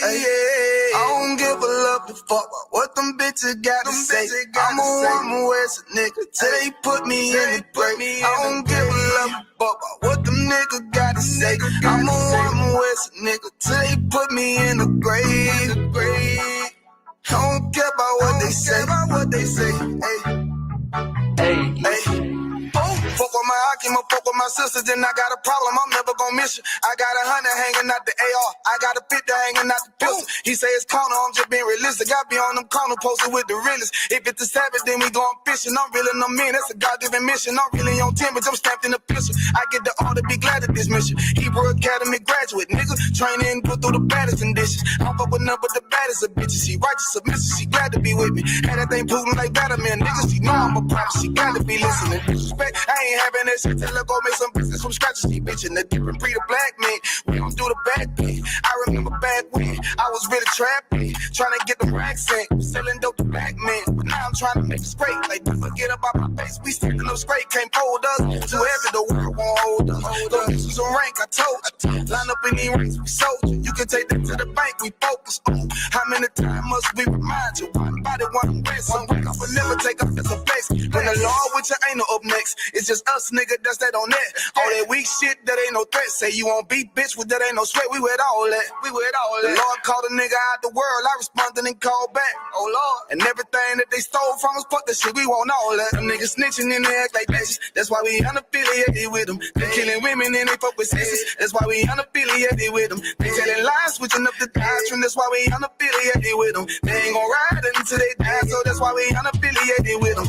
I don't give a love to fuck about what them bitches gotta say. I'm a woman West nigga till they put me in the grave. I don't give a love to fuck about what them niggas gotta say. I'm a woman West nigga till they put me in the grave. I don't care about what they say. Hey. Fuck with my Akima, fuck with my sisters, then I got a problem, I'm never gonna miss you. I got 100 hanging out the AR, I got a 50 hanging out the pistol. He say it's corner, I'm just being realistic. I be on them corner posted with the realest. If it's the Sabbath, then we going fishing. I'm really no man, that's a God-given mission. I'm really on 10, but I'm stamped in the pistol. I get the order, be glad of this mission. Hebrew Academy graduate, nigga. Training, put through the baddest conditions. I don't fuck with none but the baddest of bitches. She righteous, submissive, she glad to be with me. Had that thing Putin like Batman, nigga. She know I'm a prophet, she glad to be listening. Disrespect, I ain't having that shit till I go make some business from scratch. She bitchin' a different breed of black man. We don't do the back thing. I remember back when I was really trapping, trying to get the racks in, selling dope to black men. But now I'm trying to make it straight. Like, don't forget about my face. We sticking up straight, can't fold us. Too heavy, the world won't hold us. Those bitches on rank, I told you. Line up in these ranks, we soldier. You can take that to the bank, we focus on. How many times must we remind you? One body, one rest. One break off, but never take off as a flex. When the law with you ain't no up next. It's just us, nigga, that's that on that. All that weak shit, that ain't no threat. Say you won't beat, bitch, with that ain't no sweat. We with all that. The Lord called a nigga out the world. I responded and called back. Oh, Lord. And everything that they stole from us, fuck the shit, we want all that. Them niggas snitching and they act like bitches. That's why we unaffiliated with them. They killing women and they fuck with sisters. That's why we unaffiliated with them. They telling lies, switching up the doctrine. That's why we unaffiliated with them. They ain't gon' ride until they die, so that's why we unaffiliated with them.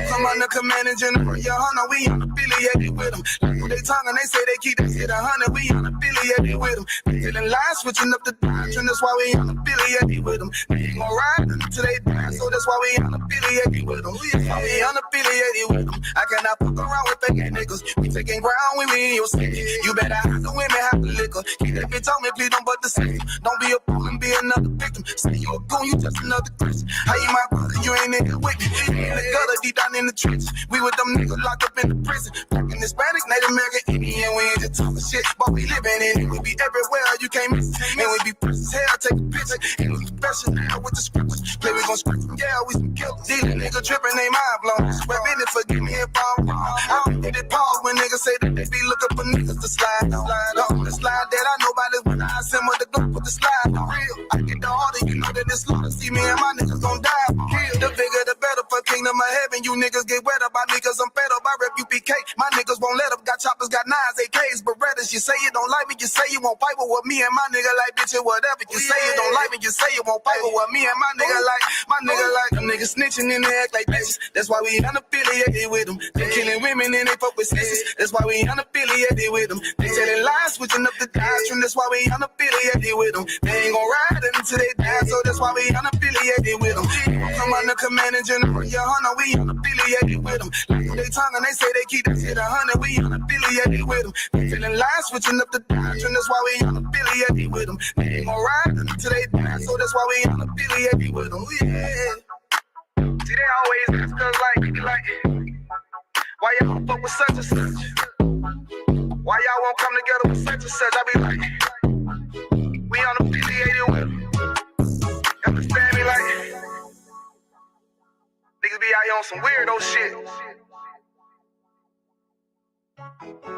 Come on the command and general, your honor, we unaffiliated with them. Like they tongue and they say they keep that shit 100, we unaffiliated with them. They telling lies, switching up the doctrine. That's why we unaffiliated with them. They ain't gon' ride until they die, so that's why we unaffiliated with them. That's why we unaffiliated with them. I cannot fuck around with fake niggas. We taking ground when we in your city. You better have the women, have the liquor. Keep that bitch on me, please don't but the same. Don't be a fool and be another victim. Say you a goon, you just another Christian. How you my brother, you ain't nigga with me. In the gutter, deep down in the trenches. We with them niggas locked up in the prison. Fucking Hispanic, Native American, Indian. We ain't just talking shit, but we living in it. We be everywhere, you can't miss it. And we be precious hell, take a picture. And we special now with the scriptures. Play, we gon' script them, yeah, we some killers. These niggas tripping, they mind blown. Swear business, forgive me if I'm wrong. I don't get it pause when niggas say that they be looking for niggas to slide on. The slide that I know about is when I assemble the group with the slide for real. I get the order, you know that it's slaughter. See me and my niggas gon' die for real. The bigger the better for kingdom of heaven. You niggas get wet up by me cause I'm fed up. I rep UPK. My niggas won't let up. Got choppers, got nines, AKs, Berettas. You say you don't like me, you say you won't fight with me and my nigga like bitch and whatever. You say you don't like me, you say you won't fight with me and my nigga like. Them niggas snitching and they act like bitches. That's why we unaffiliated with them. They killing women and they fuck with sisters. That's why we unaffiliated with them. They telling lies, switching up the doctrine. That's why we unaffiliated with them. They ain't gon' ride until they die, so that's why we unaffiliated with them. Come on the command and general, your honor, we unaffiliated with them. Like they tongue and they say they keep that shit 100, we unaffiliated with them. They telling lies, switching up the doctrine. That's why we unaffiliated with them. They ain't gon' ride until they die, so that's why we unaffiliated with them. Yeah. See, they always ask us like, why y'all fuck with such and such? Why y'all won't come together with such and such? I be like, we unaffiliated with them. Understand me? Like, niggas be out here on some weirdo shit.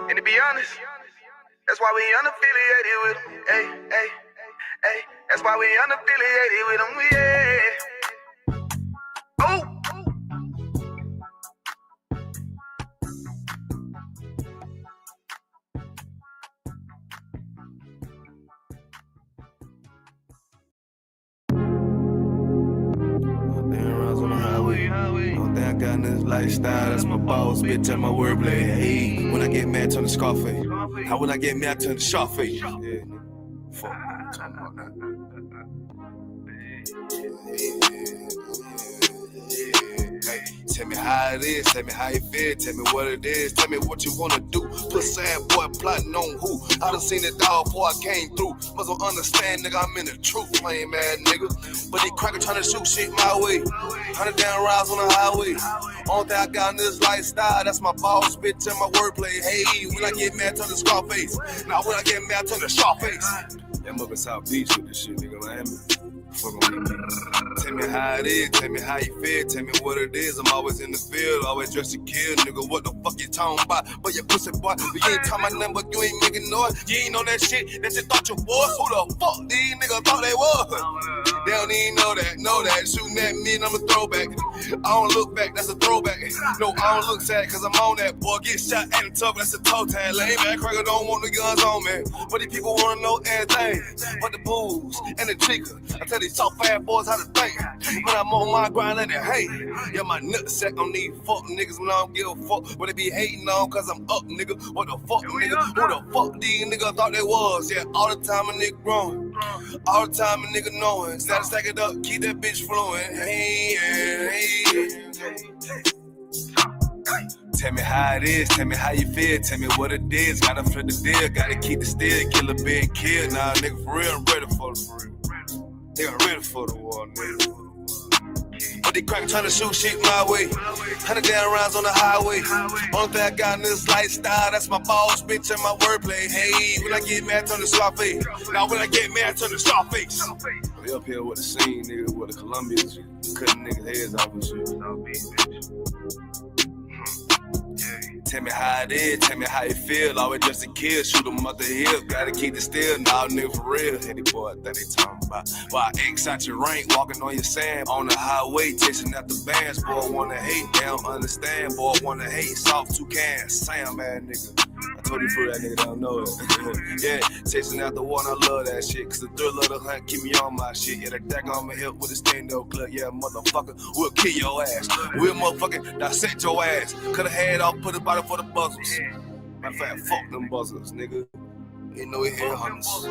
And to be honest, that's why we unaffiliated with them. Hey. That's why we unaffiliated with them. Yeah. Oh. Don't think I got this lifestyle, that's my boss, bitch, and my wordplay. Hey, when I get mad, turn the Scarface. How when I get mad, turn the Sharface. Yeah. Fuck, I'm talking about that. Hey, tell me how it is, tell me how you feel, tell me what it is, tell me what you wanna do. Put sad boy plotting on who? I done seen it all before I came through. Must don't understand, nigga, I'm in the truth, lame ass nigga. But they cracker trying to shoot shit my way. 100 down rides on the highway. Only thing I got in this lifestyle, that's my boss, bitch, and my wordplay. Hey, when I get mad, turn the Scarface. Now when I get mad, turn the Sharface. I'm up in South Beach with this shit, nigga, Miami. Fuck on me. Tell me how it is, tell me how you feel, tell me what it is. I'm always in the field, always dressed to kill, nigga. What the fuck you talking about? But your pussy boy, you ain't talking about nothing, but you ain't making noise. You ain't know that shit, that you thought you was. Who the fuck these niggas thought they was? They don't even know that. Shooting at me and I'm a throwback. I don't look back, that's a throwback. No, I don't look sad, cause I'm on that. Boy, get shot at the top, that's a toe tag. Lame man, cracker don't want the guns on me. But these people wanna know everything. But the booze and the chica. I tell these soft ass boys how to think. When I'm on my grind, let it hate. Yeah, my nutsack on these fuck niggas when I don't give a fuck. What they be hating on, cause I'm up, nigga. What the fuck, nigga? Who the fuck these niggas thought they was? Yeah, all the time a nigga growing. All the time a nigga knowing. Gotta stack it up, keep that bitch flowing. Hey. Tell me how it is, tell me how you feel, tell me what it is. Gotta flip the deal, gotta keep the steel, kill a big kid. Nah, nigga, for real, I'm ready for the real. Nigga, ready for the war, nigga. But they crack trying to shoot shit my way. 100 down rounds on the highway. Only thing I got in this lifestyle, that's my boss, bitch, and my wordplay. Hey, when I get mad, turn the soft face. Now when I get mad, turn the soft face. We up here with the scene, nigga, with the Colombians, cutting niggas' heads off and shit. Tell me how it is, tell me how you feel. Always just a kid, shoot 'em up the hill. Gotta keep it still, nah, nigga, for real. Hey, boy, I think they talking about. Why X out your rank, walking on your sand. On the highway, chasing out the bands. Boy, wanna hate, they don't understand. Boy, wanna hate, soft toucans. Sam, man, nigga. I told you for that nigga don't know it. Yeah, chasing out the one, I love that shit. Cause the thrill of the hunt keep me on my shit. Yeah, that deck on my hip with a stand-up club. Yeah, motherfucker, we'll kill your ass. We'll motherfucking dissect your ass. Cut a head off, put a body for the buzzers. Matter of fact, fuck them buzzers, nigga. Ain't no head hunters.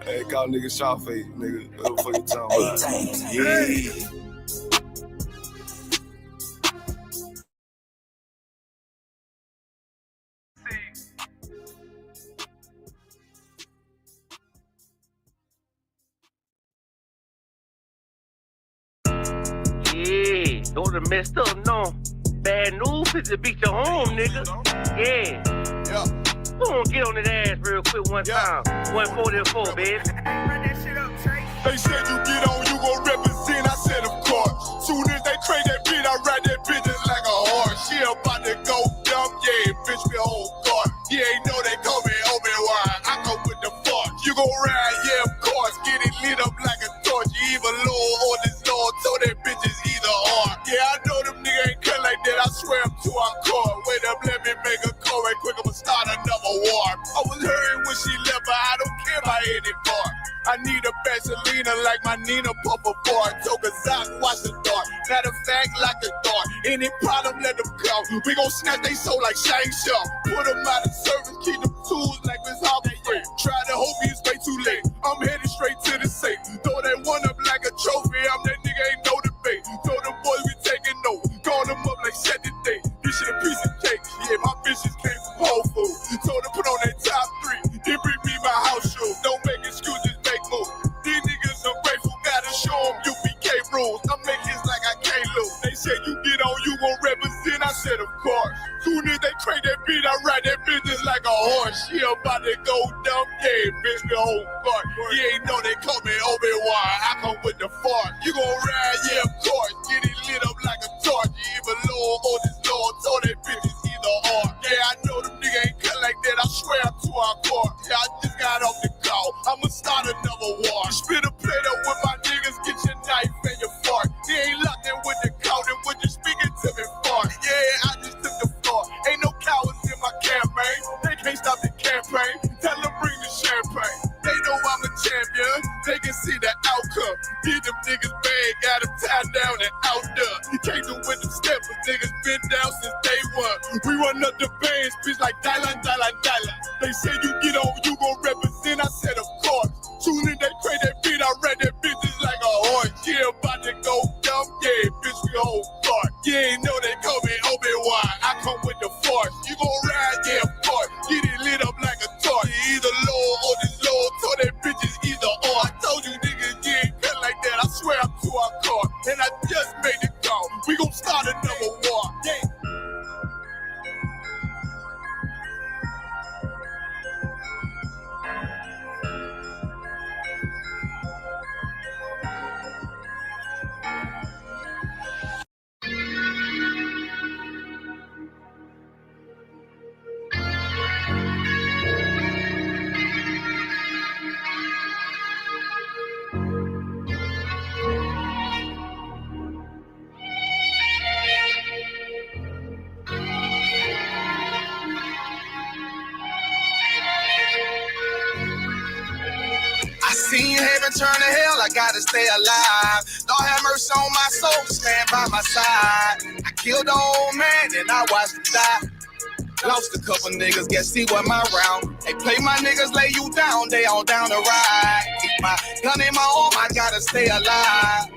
Hey, call nigga shot face, nigga. What the fuck you talking about? Yeah. Those are messed up, no. Bad news is to beat your home, nigga. Yeah. Go on, get on that ass real quick one time. 144, baby. Run that shit up, Trey. They said you get on, you gon' represent. I said, of course. Soon as they trade that beat, I ride that bitch just like a horse. She about to go dumb, yeah, bitch, me whole guard. You ain't know they call me Obi-Wan. I come with the force. You gon' ride, yeah, of course. Get it lit up like a torch. You even low on this Lord, so that bitch is either or. Yeah, I know them niggas ain't cut like that. I swear I'm too hardcore. Wait up, let me make a call right quick. I'ma start another war. I was hurting when she left, but I don't care about any part. I need a Vaselina like my Nina Puffer Ford. Took a Zoc, watch the dark. Matter of fact, like the dark. Any problem, let them come. We gon' snatch they soul like Shang Tsung. Put them out of service, keep them tools like Miss Harvey. Try to hope it's way too late. I'm headed straight to the safe. Throw that one up like a trophy. I'm that nigga, ain't no debate. Throw them boys, we taking notes. Call them up like set the date. This shit a piece of cake. Yeah, my bitches came from Whole Foods. Told them put on that top 3. Then bring me my house shoes. Don't make excuses, make moves. These niggas ungrateful, gotta show them UPK rules. I make hits like I can't lose. They said you get on, you gon' represent. I said of course. Soon as they trade that beat, I ride that business like a horse. She about to go dumb, yeah, bitch, the whole guard. You ain't know they call me Obi-Wan. I come with the force. You gon' ride, yeah, of course. Get it lit up like a torch. You even low on this Lord, so that bitch is either or. Yeah, I know them niggas ain't cut like that. I swear I'm too hardcore. Yeah, I just got off the call. I'ma start another war. Spit a plate up with my niggas, get your knife and your fork. They ain't locked in with the count and with the speaking to me fart. Yeah, I just took the floor. Ain't no cowards in my campaign. They can't stop the campaign. Tell them bring the champagne. They know I'm a champion. They can see the outcome. Get them niggas bad, got them tied down and out there. You can't do with them steppers. Niggas been down since day one. We run up the bands, bitch, like Dylan. They say you get on, you gon' represent. I said, of course. Soon as they trade that beat, I read that bitch just like a horse. Yeah, about to go dumb, yeah, bitch, we whole guard. You ain't know they call me Obi-Wan. I come with the force. You gon' ride, yeah, of course. Get it lit up like a torch. You either low or this low, so that bitch is either or. I told you niggas, you ain't cut like that. I swear I'm too hardcore. And I just made it call. We gon' start another war. Yeah. seen heaven turn to hell, I gotta stay alive. Lord have mercy on my soul, stand by my side. I killed the old man and I watched him die. Lost a couple niggas, guess he wasn't my round. They play my niggas, lay you down, they all down the ride. Keep my gun in my arm, I gotta stay alive.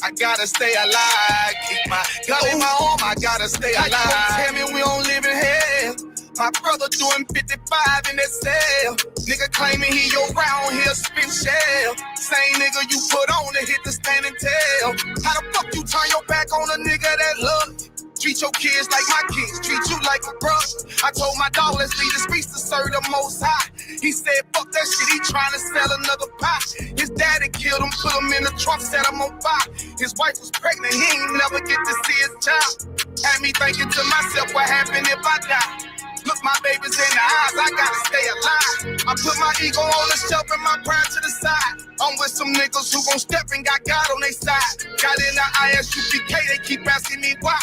I gotta stay alive. Keep my gun in my arm, I gotta stay alive. Tell me we don't live in hell. My brother doing 55 in that cell. Nigga claiming he your round, he'll spin shell. Same nigga you put on to hit the standing tail. How the fuck you turn your back on a nigga that love you? Treat your kids like my kids, treat you like a brother. I told my dog, let's leave the streets to serve the Most High. He said, fuck that shit, he trying to sell another pot. His daddy killed him, put him in the trunk, set him on fire. His wife was pregnant, he ain't never get to see his child. Had me thinking to myself, what happened if I die? Look my babies in the eyes, I gotta stay alive. I put my ego on the shelf and my pride to the side. I'm with some niggas who gon' step and got God on their side. Got in the Isupk, they keep asking me why.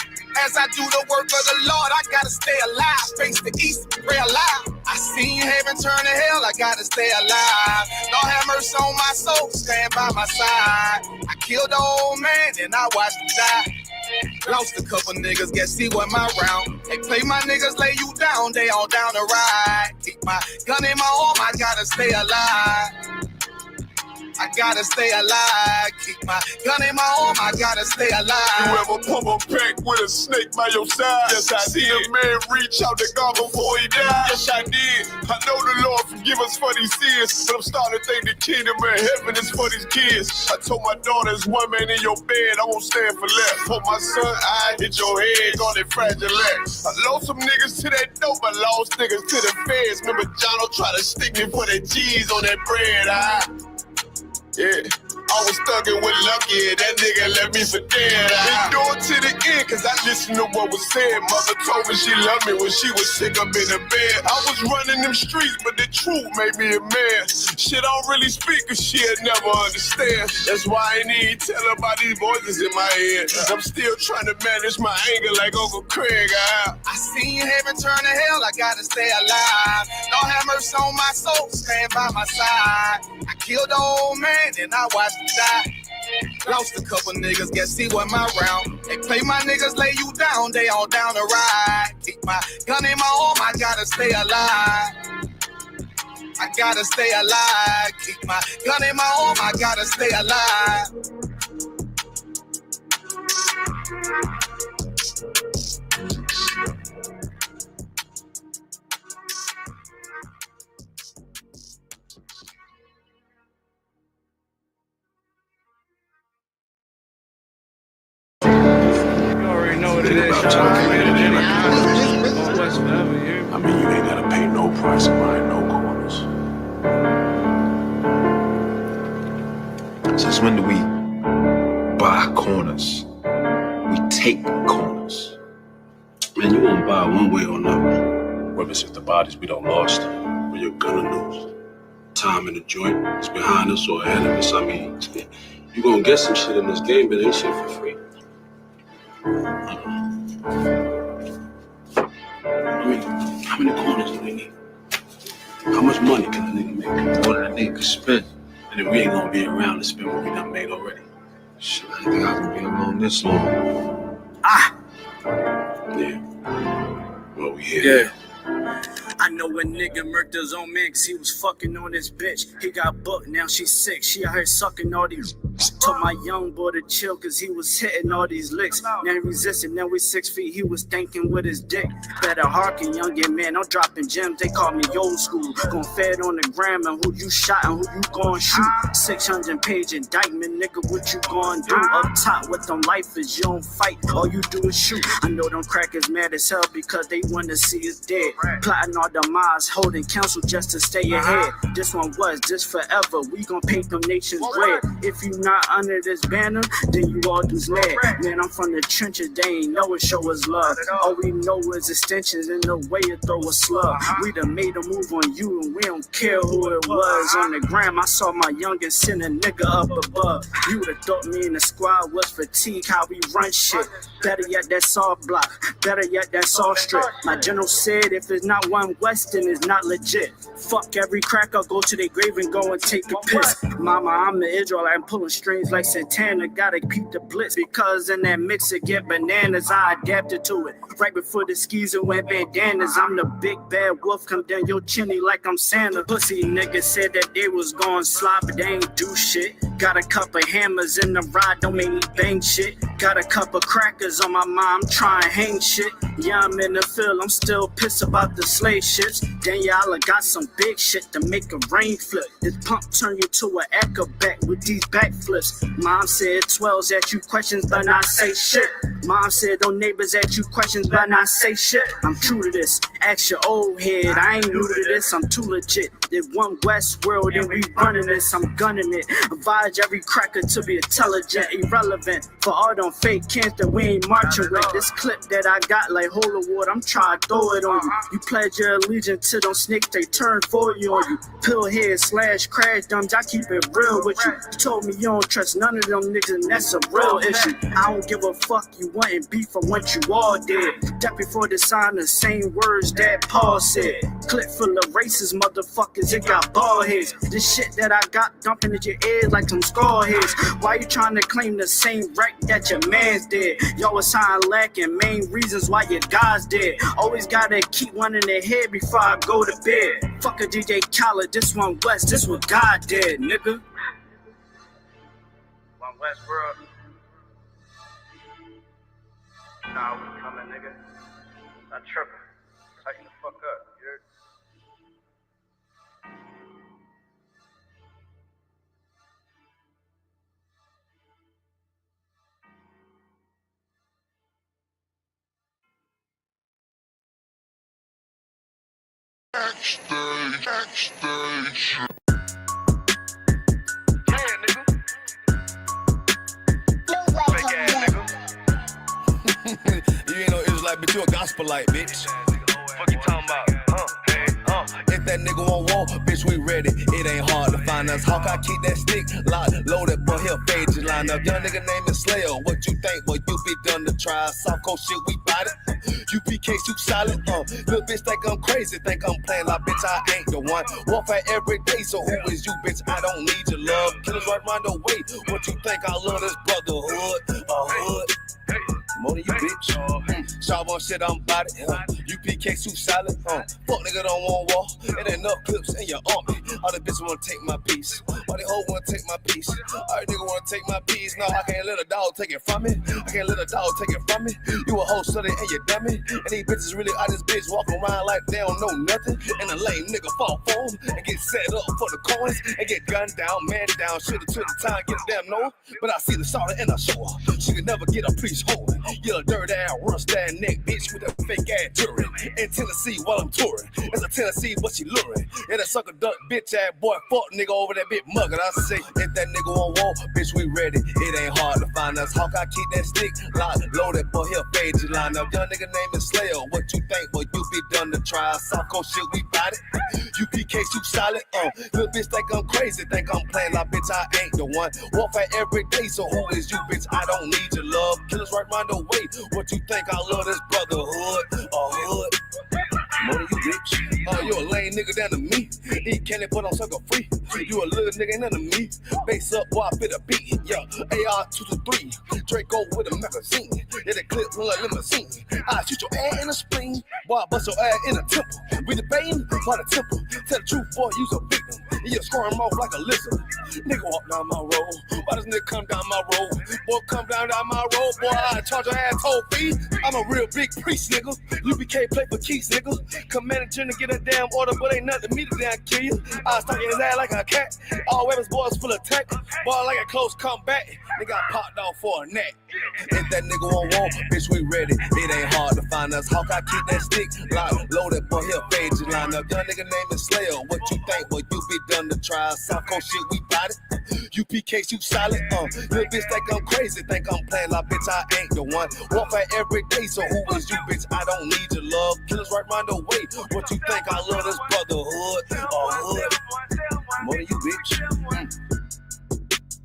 As I do the work of the Lord, I gotta stay alive. Face the east, pray alive. I seen heaven turn to hell, I gotta stay alive. Lord have mercy on my soul, stand by my side. I killed the old man and I watched him die. Lost a couple niggas, guess he wasn't my round. They play my niggas, lay you down, they all down the ride. Keep my gun in my arm, I gotta stay alive. I gotta stay alive. Keep my gun in my arm, I gotta stay alive. You ever pump a pack with a snake by your side? Yes, I see a man reach out to God before he died. Yes, I did. I know the Lord forgive us for these sins, but I'm starting to think the kingdom of heaven is for these kids. I told my daughter, there's one man in your bed, I won't stand for less. For my son, I hit your head on that fragile legs. I lost some niggas to that dope, I lost niggas to the feds. Remember Jono tried to stick me for that cheese on that bread, yeah, I was thuggin' with Lucky, that nigga left me for dead. Endured to the end, cause I listened to what was said. Mother told me she loved me when she was sick up in the bed. I was running them streets, but the truth made me a man. Shit, I don't really speak, cause she'll never understand. That's why I ain't even tell her about these voices in my head. I'm still trying to manage my anger like Uncle Craig. I seen heaven turn to hell, I gotta stay alive. Lord have mercy on my soul, stand by my side. I killed the old man and I watched him die. Lost a couple niggas, guess he wasn't my round. They play my niggas, lay you down, they all down the ride. Keep my gun in my arm, I gotta stay alive. I gotta stay alive. Keep my gun in my arm, I gotta stay alive. I mean, you ain't gotta pay no price of buying no corners. Since when do we buy corners? We take corners. Man, you won't buy one way or another. Whether it's if the bodies we don't lost or you're gonna lose. Time in the joint is behind us or ahead of us. I mean, you gonna get some shit in this game, but ain't shit for free. I mean, how many corners do we need? How much money can a nigga make? More than a nigga can spend. And then we ain't gonna be around to spend what we done made already. Shit, I didn't think I was gonna be alone this long. Yeah. Well, we here. Yeah. I know a nigga murked his own man cause he was fucking on this bitch. He got booked, now she's sick. She out here sucking all these. Told my young boy to chill cause he was hitting all these licks. Now he resisted, now we 6 feet. He was thinking with his dick. Better hearken, youngin' man. I'm dropping gems, they call me old school. Gon' fed on the gram and who you shot and who you gon' shoot. 600-page indictment, nigga, what you gon' do? Up top with them lifers, you don't fight, all you do is shoot. I know them crackers mad as hell because they wanna see us dead. Plotting our demise, holding counsel just to stay ahead. This one was, this forever. We gon' paint them nations red. If you not under this banner, then you all just mad. Man, I'm from the trenches, they ain't know it show us love. All we know is extensions in the way you throw a slug. We done made a move on you and we don't care who it was. On the gram, I saw my youngest send a nigga up above. You would've thought me and the squad was fatigue, how we run shit. Better yet, that's all block. Better yet, that's all strip. My general said if it's not one West, then it's not legit. Fuck every cracker, go to their grave and go and take a piss. Mama, I'm the Israel, I'm pulling strings like Santana. Gotta keep the blitz, because in that mix it get bananas. I adapted to it. Right before the skis and went bandanas. I'm the big bad wolf, come down your chimney like I'm Santa. Pussy niggas said that they was gon' slide, but they ain't do shit. Got a couple hammers in the ride, don't make me bang shit. Got a couple crackers on my mind, trying to hang shit. Yeah, I'm in the field, I'm still pissed about the slave ships. Daniela got some big shit to make a rain flip. This pump turn you to an acrobat with these backflips. Mom said 12s at you questions, but not say shit. Mom said those neighbors at you questions, but not say shit. I'm true to this, ask your old head. I ain't new to this, I'm too legit. There's one West world and we running this, I'm gunning it. Advise every cracker to be intelligent, irrelevant. For all them fake cans that we ain't marching with. This clip that I got like holy water, I'm trying to throw it on you. You pledge your allegiance to them snakes, they turn for you on you. Pillhead / crash dumps, I keep it real with you. You told me you don't trust none of them niggas, and that's a real issue. I don't give a fuck, you wantin' beef from what you all did. That before they signed the same words that Paul said. Clip full of racist motherfuckers, it got bald heads. This shit that I got dumping in your ears like some skull heads. Why you trying to claim the same right that your man's dead? Y'all was sign lacking, main reasons why your God's dead. Always gotta keep one in the head before I go to bed. Fuck a DJ Khaled, this one West, this what God did, nigga. One West world. Nah, we coming, nigga. Not tripping. Tighten the fuck up, you heard? Backstage. Yeah, nigga. Fake ass nigga. You ain't no Israelite, bitch, you a gospelite, bitch. Fuck you talking about? If that nigga won't walk, bitch, we ready. It ain't hard to find us. Hawk, I keep that stick locked, loaded, but he'll fade you line up. Young nigga name is Slayer. What you think? Well, you be done to try. Soft coast shit, we bout it. UPK too solid. Little bitch think I'm crazy, think I'm playing like bitch, I ain't the one. Warfare every day, so who is you, bitch? I don't need your love. Killers right round the way. What you think? I love this brotherhood, a hood. More than you, bitch. Sharp on shit, I'm bout it. UPK too solid. Fuck nigga don't want war. It ain't enough clips in your army. All the bitches wanna take my piece. All the hoes wanna take my piece. All the nigga wanna take my piece. No, I can't let a dog take it from me. I can't let a dog take it from me. You a hoe study and you dummy. And these bitches really out this bitch walking around like they don't know nothing. And a lame nigga fall for them and get set up for the coins and get gunned down, man down. Should've took the time, get a damn no. But I see the solid and I show her. She could never get a piece hold. You a dirt ass, rust ass neck bitch with a fake ass jury. In Tennessee while I'm touring. It's a Tennessee, but she luring. And that sucker duck bitch ass boy fuck nigga over that bitch mugger. I say, if that nigga won't walk, bitch, we ready. It ain't hard to find us. Hawk, I keep that stick locked, loaded, but he'll fade you line up. Young nigga name is Slayer. What you think? Well, you be done to try. Soft coast shit, we bout it. UPK too solid. Little bitch think I'm crazy, think I'm playing like bitch, I ain't the one. Warfare every day, so who is you, bitch? I don't need your love. Killers right round the way. What you think? I love this brotherhood, a hood. More than you, bitch. You a lame nigga down to me. Eat candy, but I'm sucker free. You a little nigga, ain't none of me. Base up, boy, I fit a beat. Yeah, AR-223. Draco with a magazine. Yeah, the clip look like limousine. I shoot your ass in the spleen. Boy, I bust your ass in the temple. We debating by the temple. Tell the truth, boy, you's a victim. You squirm off like a lizard. Nigga walk down my road. Why does nigga come down my road? Boy, come down my road. Boy, I charge your ass toll fee. I'm a real big priest, nigga. UPK play for keys, nigga. Commanding to get a damn order, but ain't nothing to me to damn kill you. I stuck in his ass like a cat. All weapons, boys full of tech. Boy, like a close comeback. Nigga got popped off for a neck. If that nigga won't want, bitch, we ready. It ain't hard to find us. Hawk, I keep that stick. Loaded, boy, he'll fade you line up. Young nigga named the Slayer. What you think, boy? You be done to try. South Coast shit, we bout it. UPK, you solid. Little bitch think I'm crazy. Think I'm playing like bitch, I ain't the one. Walk out every day, so who is you, bitch? I don't need your love. Killers right round the way. What you think? I love this brotherhood. Hood. More than you, bitch.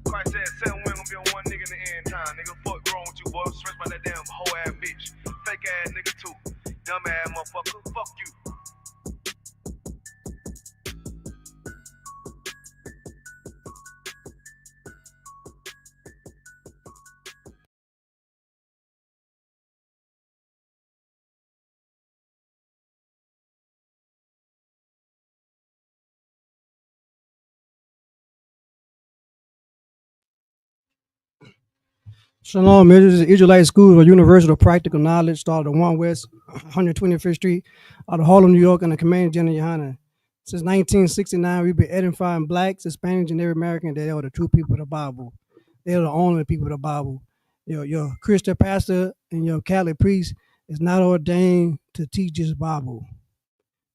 Christ said 7 women gonna be on one nigga in the end time. Nigga, fuck wrong with you, boy. Stressed by that damn hoe ass bitch. Fake ass nigga too. Dumb ass motherfucker. Fuck you. Shalom, Israelite Schools or Universal Practical Knowledge started at 1 West 125th Street out of Harlem, New York, and the Command General Yohana. Since 1969, we've been edifying blacks, Hispanics, and Native Americans that they are the true people of the Bible. They are the only people of the Bible. Your Christian pastor and your Catholic priest is not ordained to teach this Bible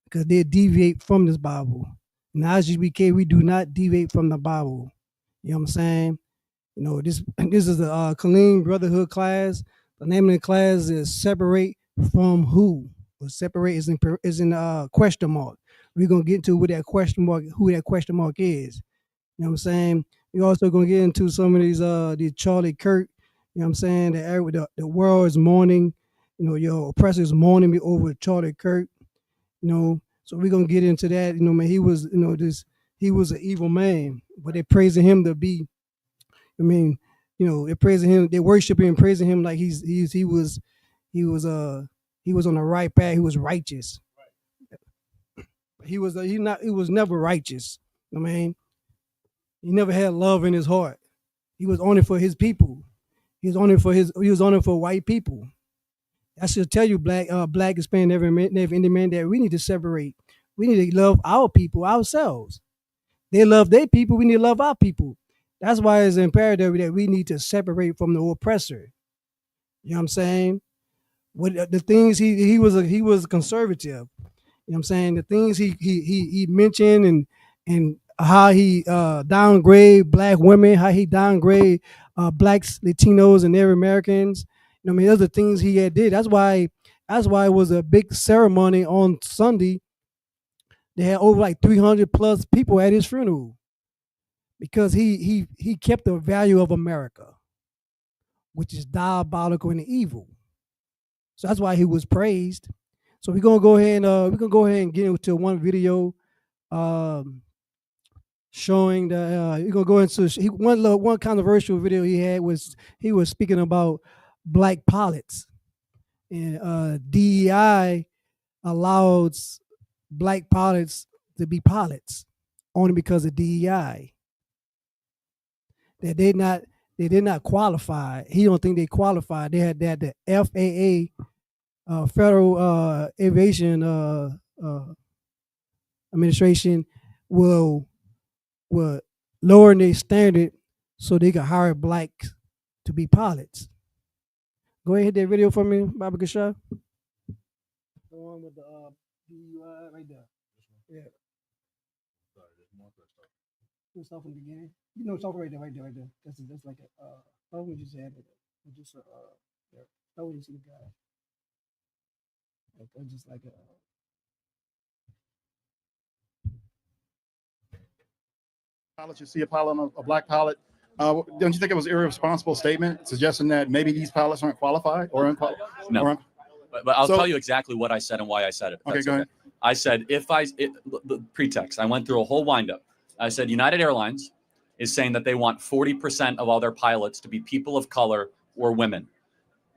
because they deviate from this Bible. In ISUPK, we do not deviate from the Bible. You know what I'm saying? This is the Killeen Brotherhood class. The name of the class is Separate from Who. Well, separate is in question mark. We're gonna get into what that question mark, who that question mark is. You know what I'm saying? We're also gonna get into some of these Charlie Kirk. You know what I'm saying? The world is mourning. Your oppressor is mourning me over Charlie Kirk. So we're gonna get into that. Man, he was he was an evil man, but they're praising him to be. They're praising him, they're worshiping and praising him like he was on the right path. He was righteous. He was never righteous. He never had love in his heart. He was only for his people. He was only for white people. I should tell you, black, Hispanic, Native Indian man, that we need to separate. We need to love our people ourselves. They love their people. We need to love our people. That's why it's imperative that we need to separate from the oppressor. You know what I'm saying? What the things he was conservative. You know what I'm saying? The things he mentioned and how he downgrade black women, how he downgrade blacks, Latinos, and Native Americans. Those are things he had did. That's why it was a big ceremony on Sunday. They had over like 300 plus people at his funeral. Because he kept the value of America, which is diabolical and evil. So that's why he was praised. So we're gonna go ahead and get into one video showing the we're gonna go into one controversial video he had was he was speaking about black pilots. And DEI allows black pilots to be pilots only because of DEI. That they did not qualify. He don't think they qualified. They had the FAA, Federal Aviation Administration, will lower their standard so they can hire blacks to be pilots. Go ahead, hit that video for me, Baba Gasha. The one with the DUI right there. Yeah. Let's start from the beginning. Start right there. That's like a. What would you say? Just there. How would you see the guy? Like just like a. Pilot, you see a pilot, a black pilot. Don't you think it was an irresponsible statement suggesting that maybe these pilots aren't qualified or unqualified? No, but I'll tell you exactly what I said and why I said it. Okay, go ahead. I said the pretext. I went through a whole windup. I said United Airlines is saying that they want 40% of all their pilots to be people of color or women.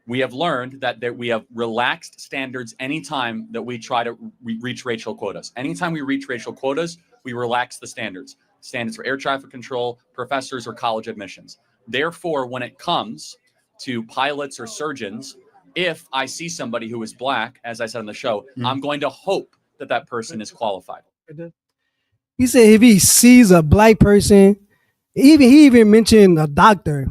We have learned that we have relaxed standards anytime that we try to reach racial quotas. Anytime we reach racial quotas, we relax the standards. Standards for air traffic control, professors, or college admissions. Therefore, when it comes to pilots or surgeons, if I see somebody who is black, as I said on the show, I'm going to hope that person is qualified. He said if he sees a black person, he even mentioned a doctor,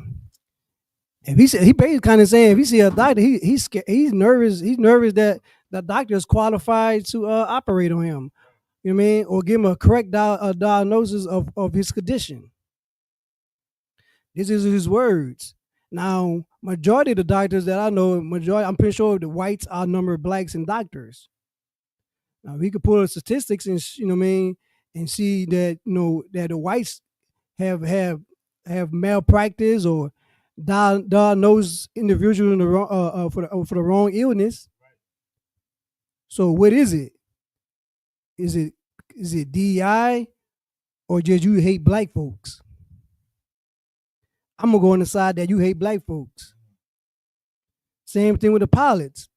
If he basically kind of saying if he see a doctor, he's scared, he's nervous. He's nervous that the doctor is qualified to operate on him. You know what I mean, or give him a correct diagnosis of his condition. This is his words. Now, majority of the doctors that I know, I'm pretty sure the whites outnumber blacks and doctors. Now, we could pull the statistics and you know what I mean, and see that that the whites have malpractice or diagnose individuals in the wrong, for the wrong illness. So what is it? Is it DEI or just you hate black folks? I'm gonna go on the side that you hate black folks. Same thing with the pilots.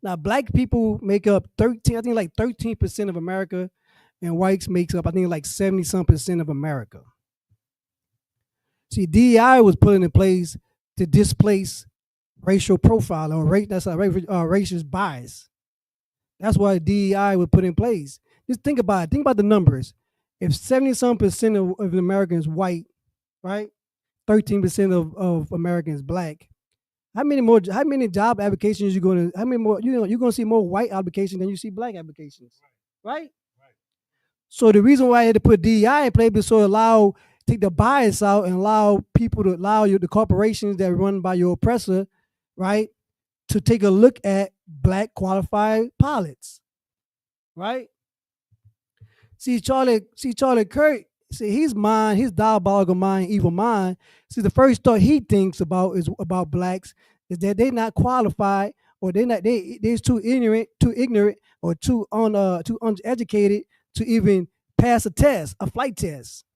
Now, black people make up 13% of America, and whites makes up, I think, like 70-some% of America. See, DEI was put in place to displace racial profile or racist bias. That's why DEI was put in place. Just think about it. Think about the numbers. If 70-some% of Americans white, right? 13% of Americans black. How many job applications you're gonna see more white applications than you see black applications, right? So the reason why I had to put DEI in place is so take the bias out and allow the corporations that are run by your oppressor, right, to take a look at black qualified pilots, right? See Charlie Kirk. See his diabolical mind, evil mind. See the first thought he thinks about is about blacks is that they're not qualified or they're too ignorant or too uneducated to even pass a flight test.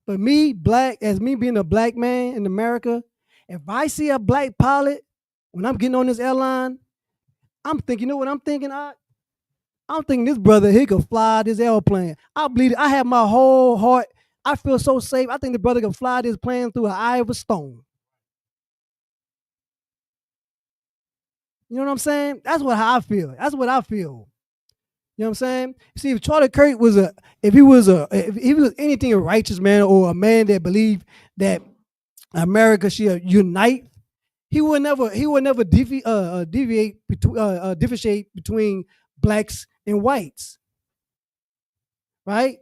But me being a black man in America, if I see a black pilot when I'm getting on this airline, I'm thinking, you know what I'm thinking? I'm thinking this brother, he could fly this airplane. I believe it. I have my whole heart. I feel so safe. I think the brother can fly this plane through an eye of a stone. You know what I'm saying? That's how I feel. That's what I feel. You know what I'm saying? See, if Charlie Kirk was if he was anything a righteous man or a man that believed that America should unite, he would never differentiate between blacks and whites, right?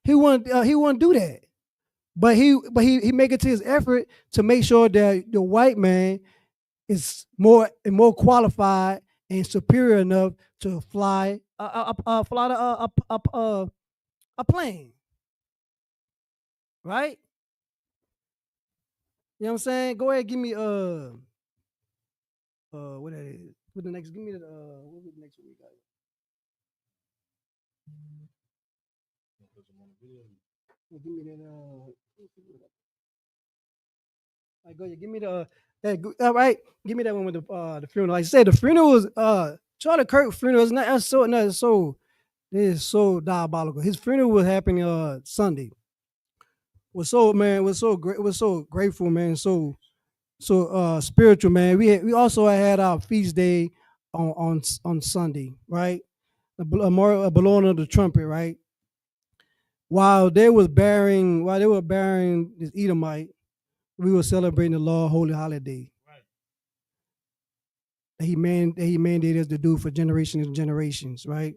He wouldn't do that, but he make it to his effort to make sure that the white man is more qualified and superior enough to fly a plane, right? You know what I'm saying? Go ahead, give me what that is. What the next? Give me the what was the next one we got? Give me that like go ahead, give me the all right. Give me that one with the funeral. Like I said, the funeral was Charlie Kirk funeral is not that's so it is so diabolical. His funeral was happening Sunday. Was so great. Was so grateful, man. So spiritual, man. We also had our feast day on Sunday, right? The blowing of the trumpet, right? While they were bearing this Edomite, we were celebrating the Lord Holy Holiday. Right. That he mandated us to do for generations and generations, right?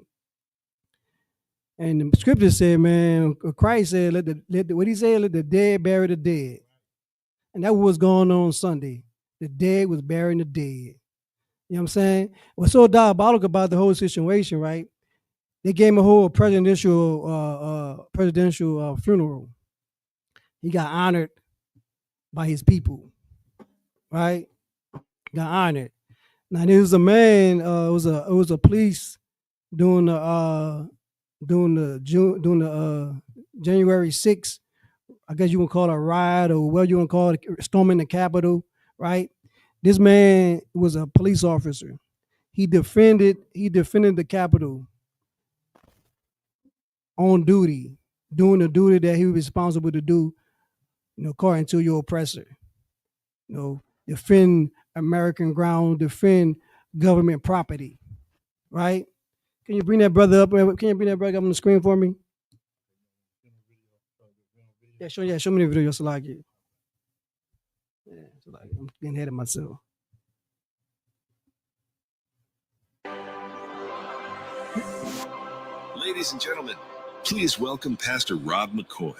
And the scripture said, man, Christ said, what he said, let the dead bury the dead. And that was going on Sunday. The dead was burying the dead. You know what I'm saying? What's so diabolical about the whole situation, right? They gave him a whole presidential funeral. He got honored by his people, right? Got honored. Now there was a man. It was a police doing the January 6th. I guess you would call it a riot or what you want to call it, storming the Capitol, right? This man was a police officer. He defended the Capitol on duty, doing the duty that he was responsible to do, according to your oppressor. Defend American ground, defend government property, right? Can you bring that brother up? Can you bring that brother up on the screen for me? Yeah, show me the video, Salaki. Yeah, so like I'm getting ahead of myself. Ladies and gentlemen, please welcome Pastor Rob McCoy.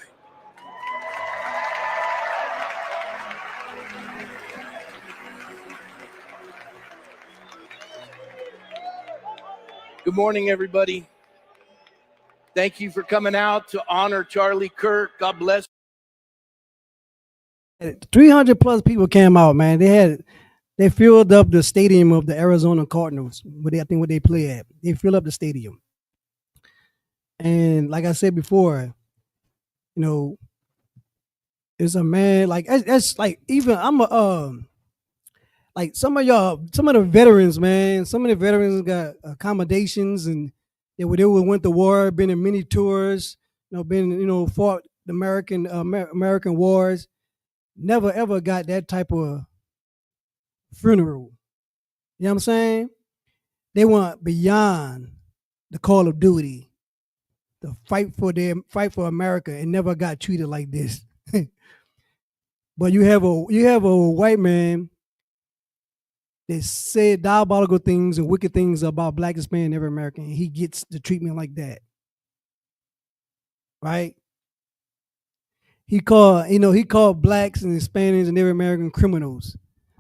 Good morning, everybody. Thank you for coming out to honor Charlie Kirk. God bless. 300 plus people came out, man. They filled up the stadium of the Arizona Cardinals. I think what they play at. They filled up the stadium. And like I said before, you know, it's a man like that's like even I'm a like some of the veterans, man. Some of the veterans got accommodations and they went to war, been in many tours, fought the American wars. Never ever got that type of funeral. You know what I'm saying? They went beyond the call of duty to fight for America and never got treated like this. But you have a white man that said diabolical things and wicked things about black, Hispanic, and every American, and he gets the treatment like that. Right? He called blacks and Hispanics and every American criminals.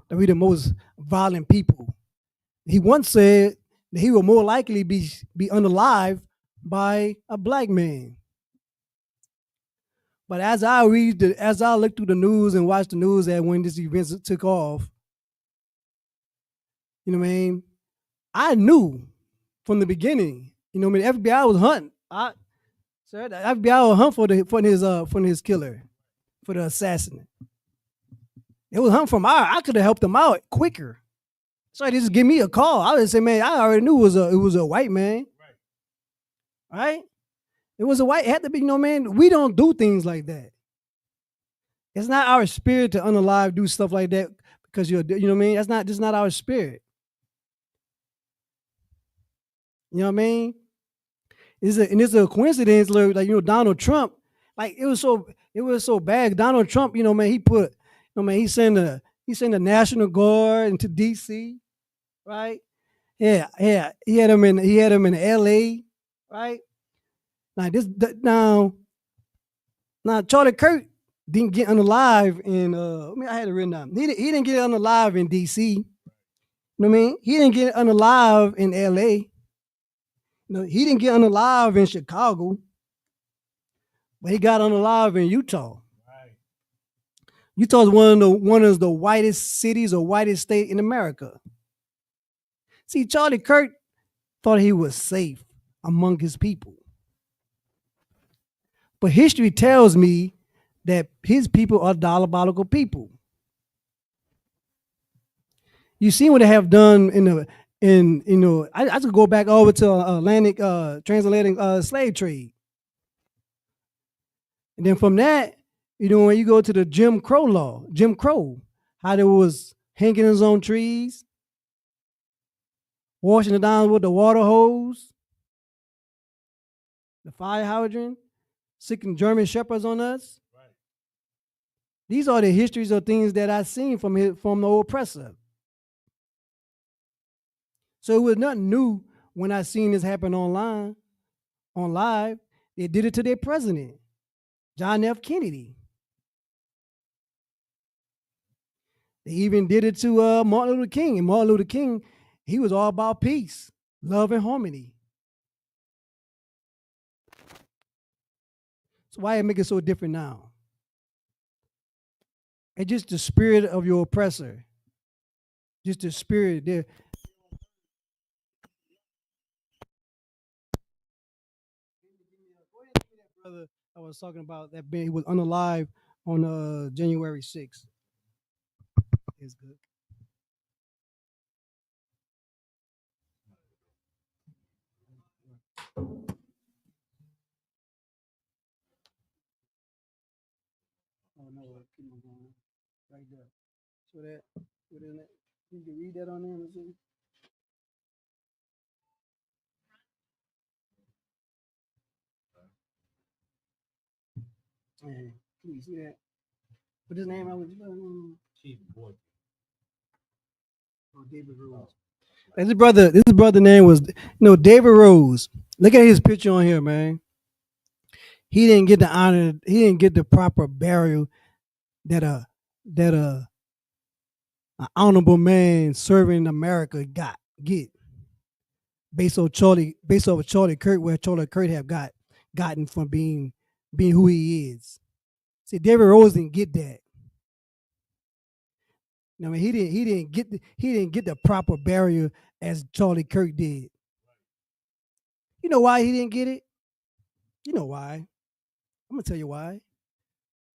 That we the most violent people. He once said that he will more likely be unalive by a black man. But as I look through the news and watch the news that when this event took off, you know what I mean? I knew from the beginning, you know what I mean? The FBI was hunting. The FBI was hunting for his killer, for the assassin. It was hunting from I could have helped him out quicker. So they just give me a call. I would say, man, I already knew it was a white man. Right? It was a white, it had to be, man, we don't do things like that. It's not our spirit to unalive, do stuff like that because you know what I mean? That's not our spirit. You know what I mean? It's a coincidence, like Donald Trump, like it was so bad. Donald Trump, man, he sent the National Guard into DC, right? Yeah. He had him in LA, right? Now Charlie Kirk didn't get unalive in I had it written down. He didn't get unalive in DC. You know what I mean? He didn't get unalive in LA. He didn't get unalive in Chicago, but he got unalive in Utah. Right. Utah is one of the whitest cities or whitest state in America. See, Charlie Kirk thought he was safe among his people. But history tells me that his people are diabolical people. You see what they have done I could go back over to transatlantic slave trade. And then from that, when you go to the Jim Crow, how there was hanging his own trees, washing it down with the water hose, the fire hydrant, sicking German shepherds on us. Right. These are the histories of things that I've seen from the oppressor. So it was nothing new when I seen this happen on live. They did it to their president, John F. Kennedy. They even did it to Martin Luther King. And Martin Luther King, he was all about peace, love, and harmony. So why it make it so different now? It's just the spirit of your oppressor. Just the spirit there. Brother I was talking about that he was unalive on January 6th. It's good. Oh no, keep on going. Right there. So what is that? You can read that on there. Let's see. Hey, can you see that? What his name? I was. Oh, David Rose. And this brother name was, David Rose. Look at his picture on here, man. He didn't get the honor. He didn't get the proper burial that a honorable man serving America get based on Charlie Kirk, where Charlie Kirk have gotten from being who he is. See, David Rose didn't get that. I mean, he didn't get the proper burial as Charlie Kirk did. You know why he didn't get it? You know why? I'm gonna tell you why.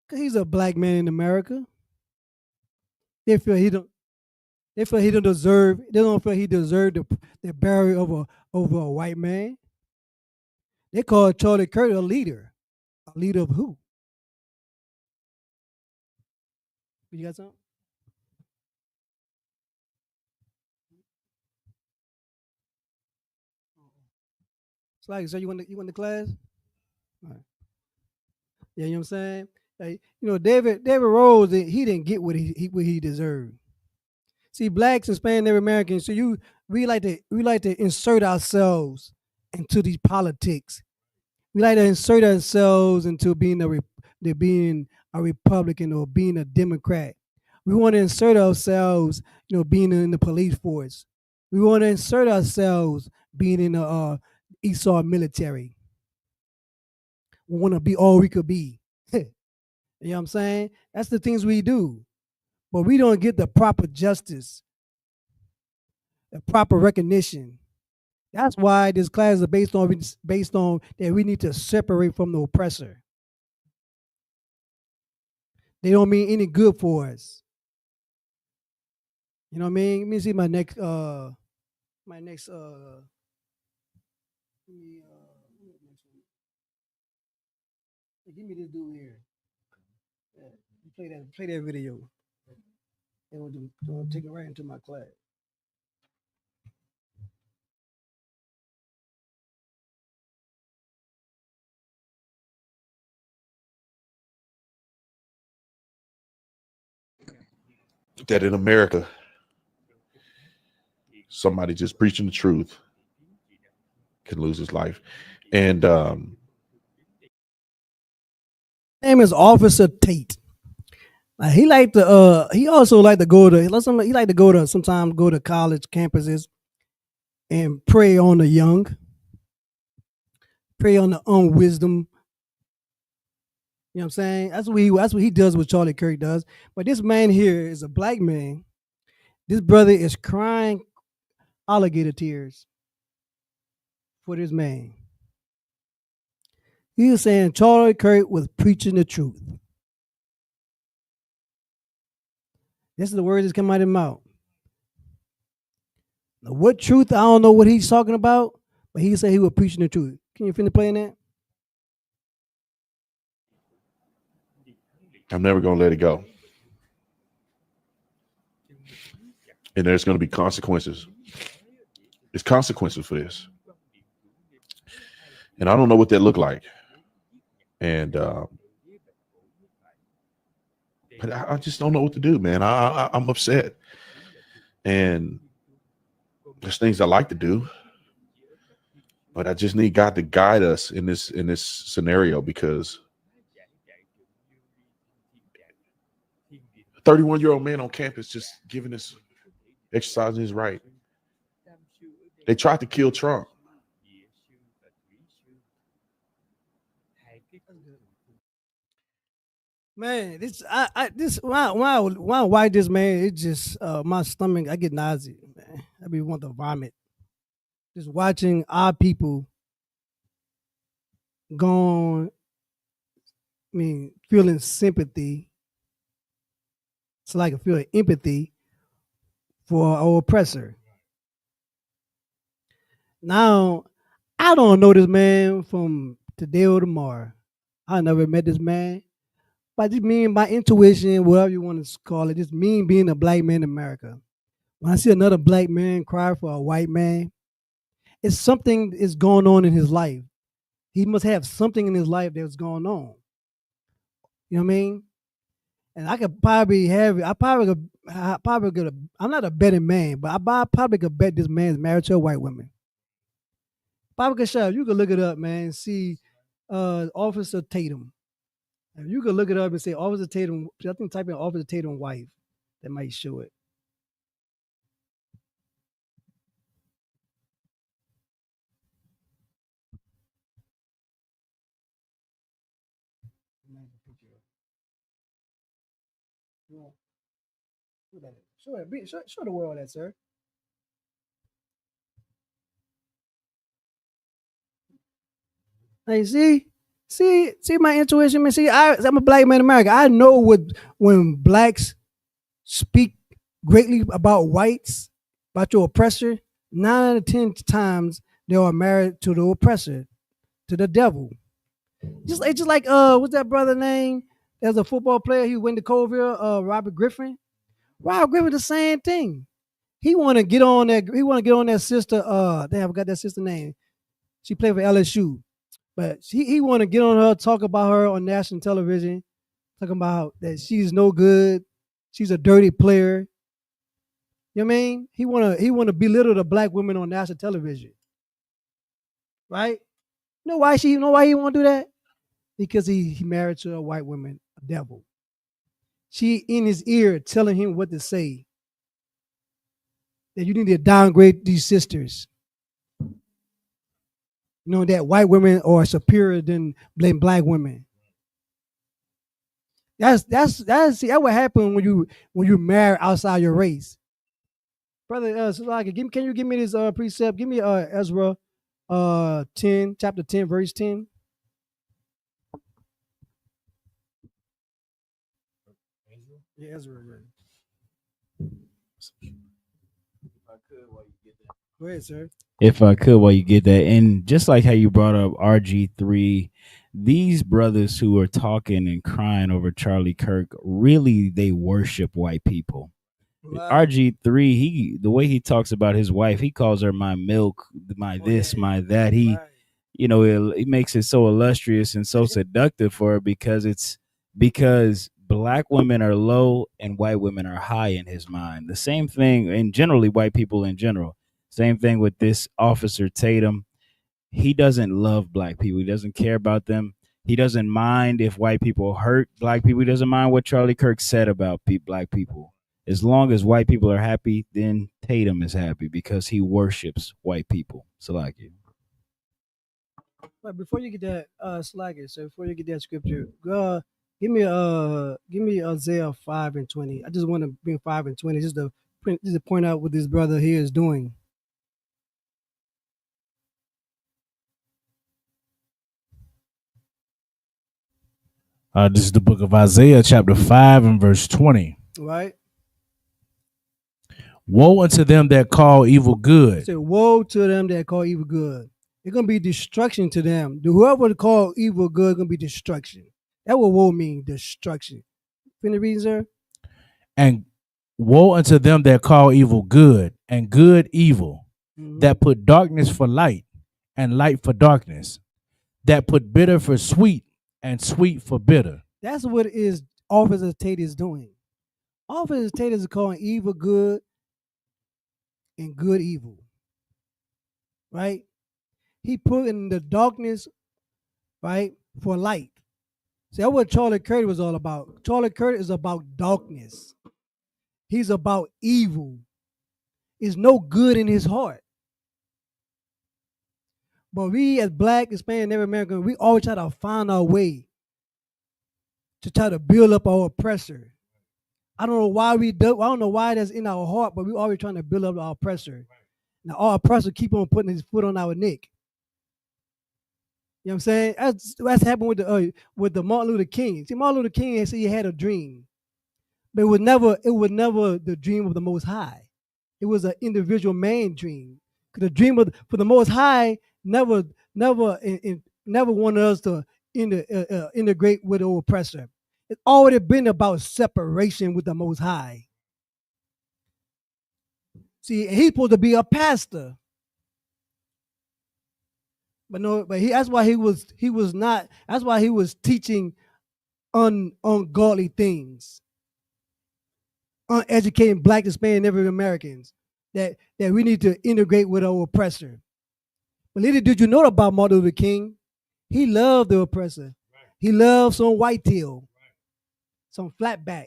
Cause he's a black man in America. They feel he don't. They feel he don't deserve. They don't feel he deserved the burial over a white man. They call Charlie Kirk a leader. A leader of who? You got something? It's like, so you went to class? All right. Yeah, you know what I'm saying? Like, David Rose, he didn't get what he deserved. See, blacks and Spanish Americans, so we like to insert ourselves into these politics. We like to insert ourselves into being a Republican or being a Democrat. We want to insert ourselves, being in the police force. We want to insert ourselves being in the Esau military. We want to be all we could be. You know what I'm saying? That's the things we do. But we don't get the proper justice, the proper recognition. That's why this class is based on that we need to separate from the oppressor. They don't mean any good for us. You know what I mean? Let me see my next give me this dude here. Play that video. And we'll take it right into my class. That in America, somebody just preaching the truth can lose his life. And name is Officer Tate. He also like to go to sometimes go to college campuses and prey on the young, prey on the unwisdom. You know what I'm saying? That's what he does, what Charlie Kirk does. But this man here is a black man. This brother is crying alligator tears for this man. He was saying Charlie Kirk was preaching the truth. This is the words that come out of his mouth. Now, what truth? I don't know what he's talking about, but he said he was preaching the truth. Can you finish playing that? I'm never going to let it go. And there's going to be consequences. There's consequences for this. And I don't know what that look like. And but I just don't know what to do, man. I'm upset. And there's things I like to do. But I just need God to guide us in this scenario, because a 31-year-old man on campus just giving us, exercising his right. They tried to kill Trump. Man, why this man? It just my stomach. I get nauseous, man. I be want to vomit. Just watching our people gone. I mean, feeling sympathy. It's like a feeling empathy for our oppressor. Now, I don't know this man from today or tomorrow. I never met this man. But just mean my intuition, whatever you want to call it, just mean being a black man in America. When I see another black man cry for a white man, it's something is going on in his life. He must have something in his life that's going on. You know what I mean? And I could probably have it. I probably could. I'm not a betting man, but I probably could bet this man's married to a white woman. Probably could show. You could look it up, man. And see, Officer Tatum. If you could look it up and say Officer Tatum. I think type in Officer Tatum wife. That might show it. Show the world that, sir. Hey, see my intuition, man. See, I'm a black man in America. I know when blacks speak greatly about whites, about your oppressor. 9 out of 10 times they are married to the oppressor, to the devil. Just like what's that brother name? There's a football player. He went to Colville. Robert Griffin. Robert Griffin, the same thing. He want to get on that. He want to get on that sister. Damn, I forgot that sister name. She played for LSU, but he want to get on her, talk about her on national television, talking about that she's no good, she's a dirty player. You know what I mean? He wanna belittle the black women on national television, right? You know why he want to do that? Because he married to a white woman, a devil. She in his ear telling him what to say. That you need to downgrade these sisters. You know that white women are superior than black women. That's what happened when you marry outside your race. Brother Salaki, can you give me this precept? Give me Ezra 10, chapter 10, verse 10. Yeah, Ezra. Go ahead, sir. If I could, while you get that, and just like how you brought up RG3, these brothers who are talking and crying over Charlie Kirk, really they worship white people. Wow. RG3, the way he talks about his wife, he calls her my milk, my this, my that. He, you know, it makes it so illustrious and so seductive for her because black women are low and white women are high in his mind. The same thing, and generally white people in general. Same thing with this Officer Tatum. He doesn't love black people. He doesn't care about them. He doesn't mind if white people hurt black people. He doesn't mind what Charlie Kirk said about black people. As long as white people are happy, then Tatum is happy because he worships white people. Salaki. But before you get that, Salaki, so before you get that scripture, give me Isaiah 5:20. I just want to bring 5:20 just to point out what this brother here is doing. This is the book of Isaiah, chapter 5 and verse 20. Right. Woe unto them that call evil good. Say, woe to them that call evil good. It's gonna be destruction to them. Whoever call evil good gonna be destruction. That what woe mean, destruction. Finish reading, sir. And woe unto them that call evil good, and good evil, that put darkness for light, and light for darkness, that put bitter for sweet, and sweet for bitter. That's what Officer Tate is doing. Officer Tate is calling evil good and good evil. Right? He put in the darkness, right, for light. See, that's what Charlie Kirk was all about. Charlie Kirk is about darkness. He's about evil. There's no good in his heart. But we as black, Hispanic, Native American, we always try to find our way to try to build up our oppressor. I don't know why we do. I don't know why that's in our heart, but we always trying to build up our oppressor. Now our oppressor keep on putting his foot on our neck. You know what I'm saying? That's happened with the Martin Luther King. See, Martin Luther King said he had a dream, but it was never the dream of the Most High. It was an individual man dream. Because the dream for the Most High never wanted us to integrate with the oppressor. It's already been about separation with the Most High. See, he's supposed to be a pastor. But that's why he was teaching ungodly things. uneducated black, Hispanic, Native Americans that we need to integrate with our oppressor. But little did you know about Martin Luther King? He loved the oppressor. He loved some whitetail, some flatback.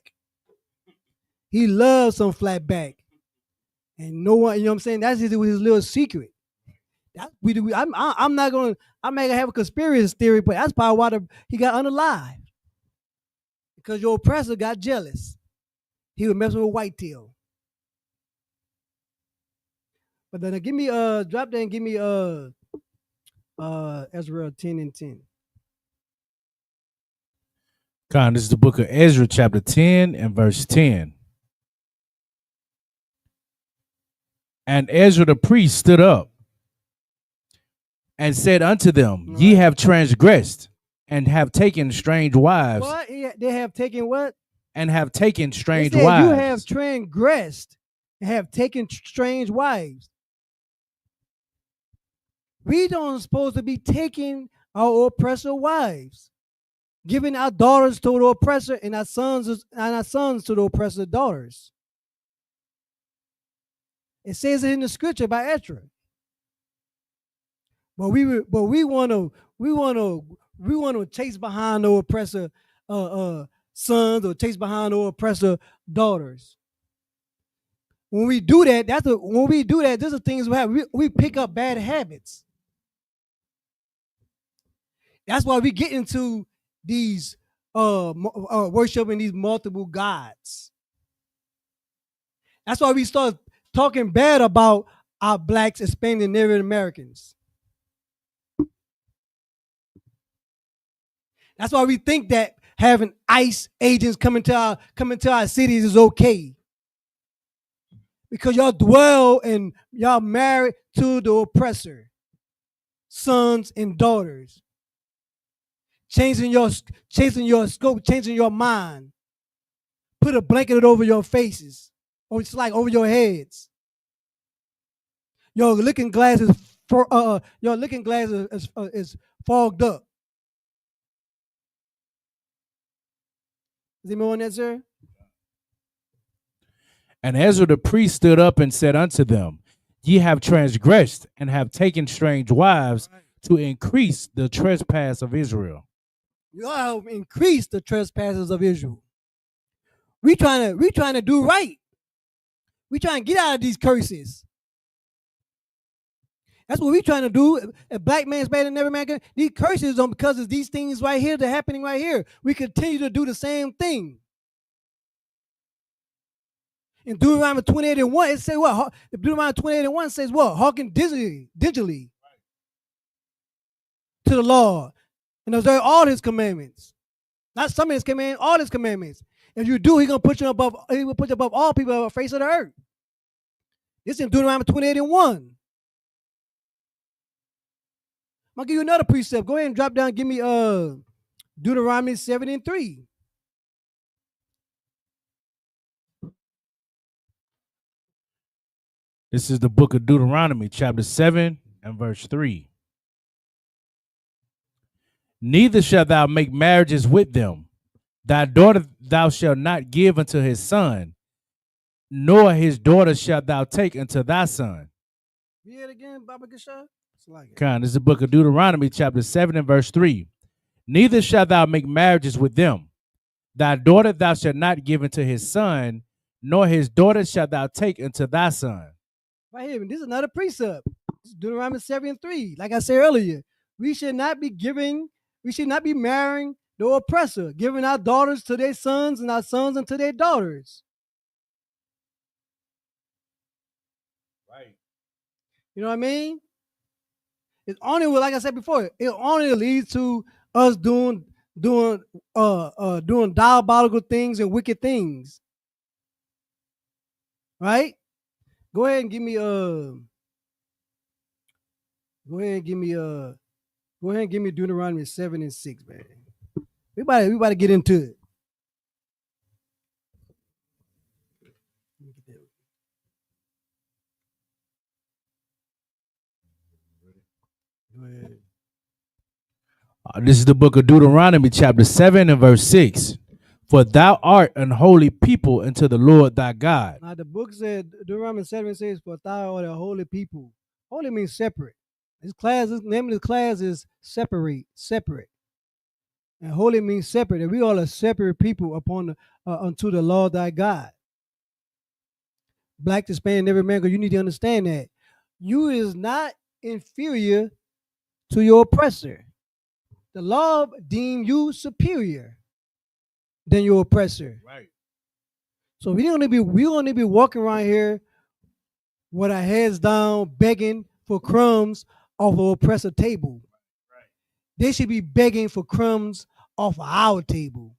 He loved some flatback. And no one, you know what I'm saying? That's his little secret. I'm not gonna have a conspiracy theory, but that's probably why he got unalive. Because your oppressor got jealous. He was messing with whitetail. But then give me drop that and give me Ezra 10 and 10. Con, this is the book of Ezra, chapter 10 and verse 10. And Ezra the priest stood up and said unto them, Ye have transgressed and have taken strange wives. What? They have taken what? And have taken strange They said, wives. You have transgressed and have taken strange wives. We don't supposed to be taking our oppressor wives, giving our daughters to the oppressor and our sons to the oppressor daughters. It says it in the scripture by Ezra. But we want to chase behind the oppressor sons or chase behind the oppressor daughters. When we do that, these are things we have. We pick up bad habits. That's why we get into these worshiping these multiple gods. That's why we start talking bad about our blacks, Hispanic, and Native Americans. That's why we think that having ICE agents coming to our cities is okay. Because y'all dwell and y'all married to the oppressor, sons and daughters. Changing your scope, changing your mind. Put a blanket over your faces, or it's like over your heads. Your looking glass is fogged up. Is anyone on that, sir? And Ezra the priest stood up and said unto them, Ye have transgressed and have taken strange wives to increase the trespass of Israel. You have increased the trespasses of Israel. We trying to do right. We trying to get out of these curses. That's what we trying to do. A black man's better than every man. These curses on because of these things right here that are happening right here. We continue to do the same thing. In Deuteronomy 28:1, it says what? Deuteronomy 28:1 says what? Hearken diligently to the Lord and observe all his commandments. Not some of his commandments, all his commandments. If you do, he will put you above all people on the face of the earth. It's in Deuteronomy 28:1. I'm gonna give you another precept. Go ahead and drop down and give me Deuteronomy 7:3. This is the book of Deuteronomy, chapter 7 and verse 3. Neither shalt thou make marriages with them. Thy daughter thou shalt not give unto his son, nor his daughter shalt thou take unto thy son. Read it again, Baba Gasha. This is the book of Deuteronomy, chapter 7 and verse 3. Neither shalt thou make marriages with them. Thy daughter thou shalt not give unto his son, nor his daughter shalt thou take unto thy son. Right here, this is another precept. This is Deuteronomy 7:3. Like I said earlier, we should not be marrying the oppressor, giving our daughters to their sons and our sons unto their daughters. Right. You know what I mean? It only will, like I said before, it only leads to us doing diabolical things and wicked things. Right? Go ahead and give me Deuteronomy 7 and 6, man. We about to get into it. Go ahead. This is the book of Deuteronomy, chapter 7 and verse 6. For thou art an holy people unto the Lord thy God. Now the book said, Deuteronomy 7 says, "For thou art a holy people." Holy means separate. This name of the class is separate, separate. And holy means separate. And we all are separate people upon the, unto the Lord thy God. Black, Hispanic, every man, because you need to understand that you is not inferior to your oppressor. The law deem you superior than your oppressor. Right. So we don't need to be walking around here with our heads down, begging for crumbs off of oppressor table. Right. They should be begging for crumbs off of our table.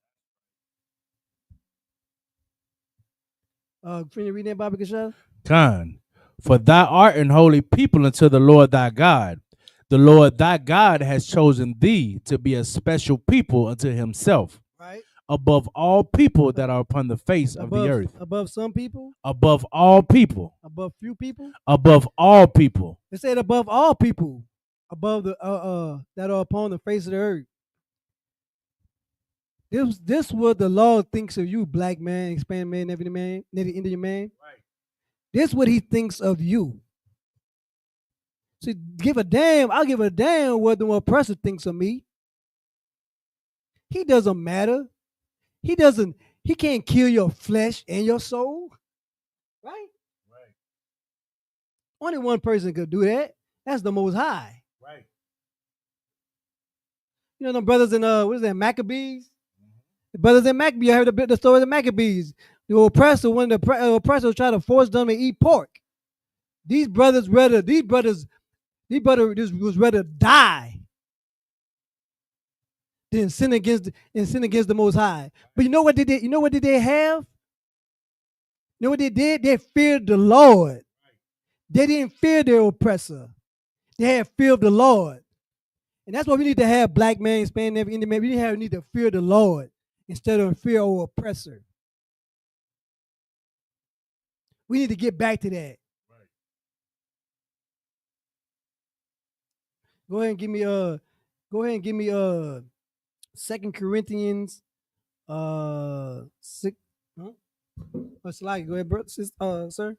Can you read that, Bobby Kashal? Con. For thou art an holy people unto the Lord thy God. The Lord thy God has chosen thee to be a special people unto himself. Right. Above all people that are upon the face of the earth. Above some people? Above all people. Above few people? Above all people. It said above all people. Above the that are upon the face of the earth. This what the Lord thinks of you, black man, Hispanic man, every man, Indian man. Right. This what he thinks of you. See, I'll give a damn what the oppressor thinks of me. He doesn't matter. He can't kill your flesh and your soul. Right? Right. Only one person could do that. That's the Most High. Right. You know them brothers in what is that, Maccabees? The brothers in Maccabees, I heard the story of the Maccabees. The oppressor, when the oppressor was trying to force them to eat pork, these brothers was rather die than sin against the Most High. But you know what they did? You know what did they have? You know what they did? They feared the Lord. They didn't fear their oppressor. They had fear of the Lord. And that's why we need to have black man, Hispanic, Indian man. We need to fear the Lord instead of fear our oppressor. We need to get back to that. Right. Go ahead and give me 2 Corinthians 6. What's like? Go ahead, bro, sir.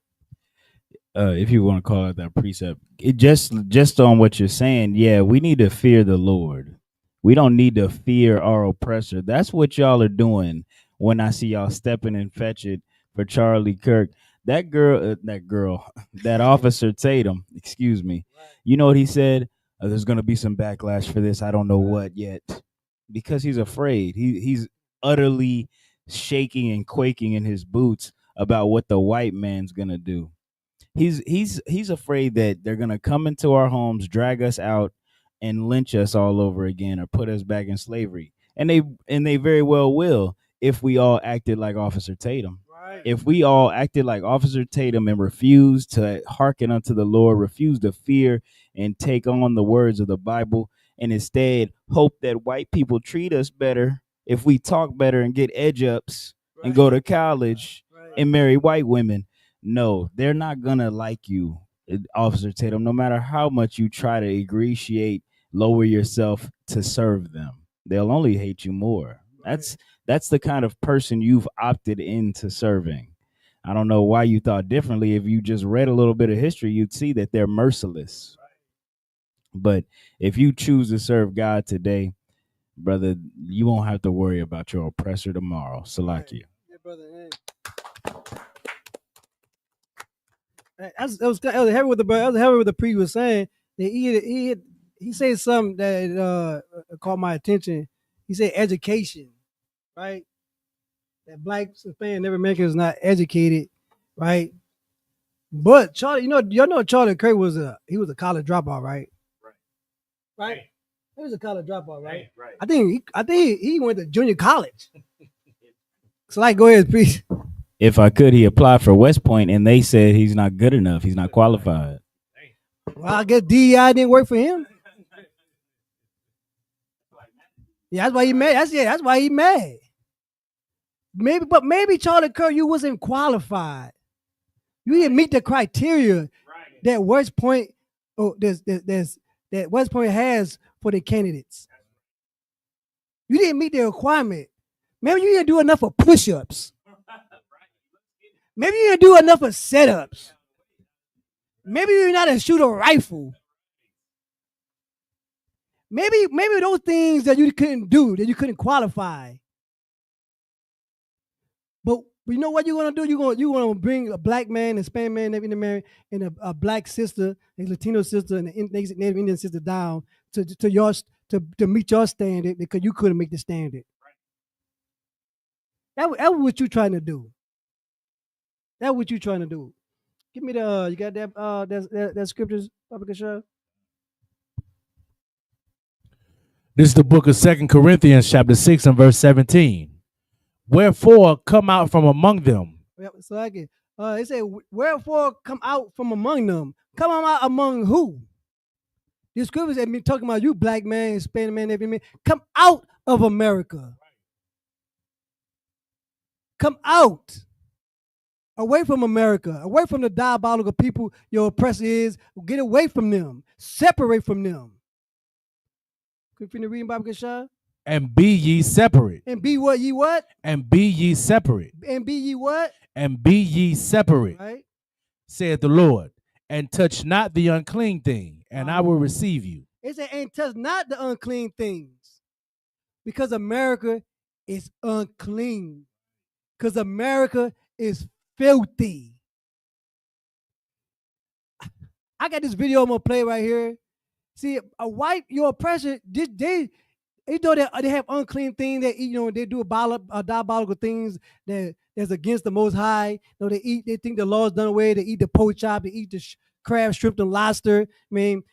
If you want to call it that precept, it just on what you're saying, yeah, we need to fear the Lord. We don't need to fear our oppressor. That's what y'all are doing when I see y'all stepping and fetch it for Charlie Kirk. That officer Tatum, excuse me. You know what he said? There's going to be some backlash for this. I don't know what yet. Because he's afraid. He's utterly shaking and quaking in his boots about what the white man's going to do. He's afraid that they're going to come into our homes, drag us out, and lynch us all over again or put us back in slavery. And they very well will if we all acted like Officer Tatum. Right. If we all acted like Officer Tatum and refused to hearken unto the Lord, refused to fear and take on the words of the Bible, and instead hope that white people treat us better if we talk better and get edge ups and go to college and marry white women. No, they're not gonna like you, Officer Tatum, no matter how much you try to ingratiate, lower yourself to serve them. They'll only hate you more. That's the kind of person you've opted into serving. I don't know why you thought differently. If you just read a little bit of history, you'd see that they're merciless. But if you choose to serve God today, brother, you won't have to worry about your oppressor tomorrow. Salakia. Yeah, brother. That was heavy with the priest was saying. That he said something that caught my attention. He said education, right? That black Hispanic American is not educated, right? But Charlie, y'all know Charlie Kirk was a college dropout, right? Right. He was a college dropout, right? Right. I think he went to junior college. So go ahead, please. If I could, he applied for West Point, and they said he's not good enough. He's not qualified. Well, I guess DEI didn't work for him. Yeah, that's why he mad. That's why he mad. Maybe Charlie Kirk, you wasn't qualified. You didn't meet the criteria that West Point, that West Point has for the candidates. You didn't meet the requirement. Maybe you didn't do enough of push-ups. Maybe you didn't do enough of setups. Maybe you're not a shoot a rifle. Maybe those things that you couldn't do, that you couldn't qualify. But you know what you're gonna do? You're gonna bring a black man, a Hispanic man, Native Indian man, and a black sister, a Latino sister, and a Native Indian sister down to meet your standard because you couldn't make the standard. That's what you're trying to do. That's what you're trying to do. Give me the you got that scriptures, Papa Show. This is the book of 2 Corinthians, chapter 6 and verse 17. Wherefore come out from among them. So I get it say, wherefore come out from among them. Come out among who? The scriptures that me talking about you, black man, Hispanic man, every man. Come out of America. Come out. Away from America, away from the diabolical people your oppressor is. Get away from them. Separate from them. Can you read Bible, Kasha? And be ye separate. And be what ye what? And be ye separate. And be ye what? And be ye separate. Right? Saith the Lord. And touch not the unclean thing, and I will receive you. It said, and touch not the unclean things. Because America is unclean. Because America is filthy. I got this video I'm gonna play right here. See, a white, your oppressor, they have unclean things that eat, they do diabolical things that's against the Most High. They think the law's done away. They eat the pork chop, they eat the crab, shrimp, and lobster. They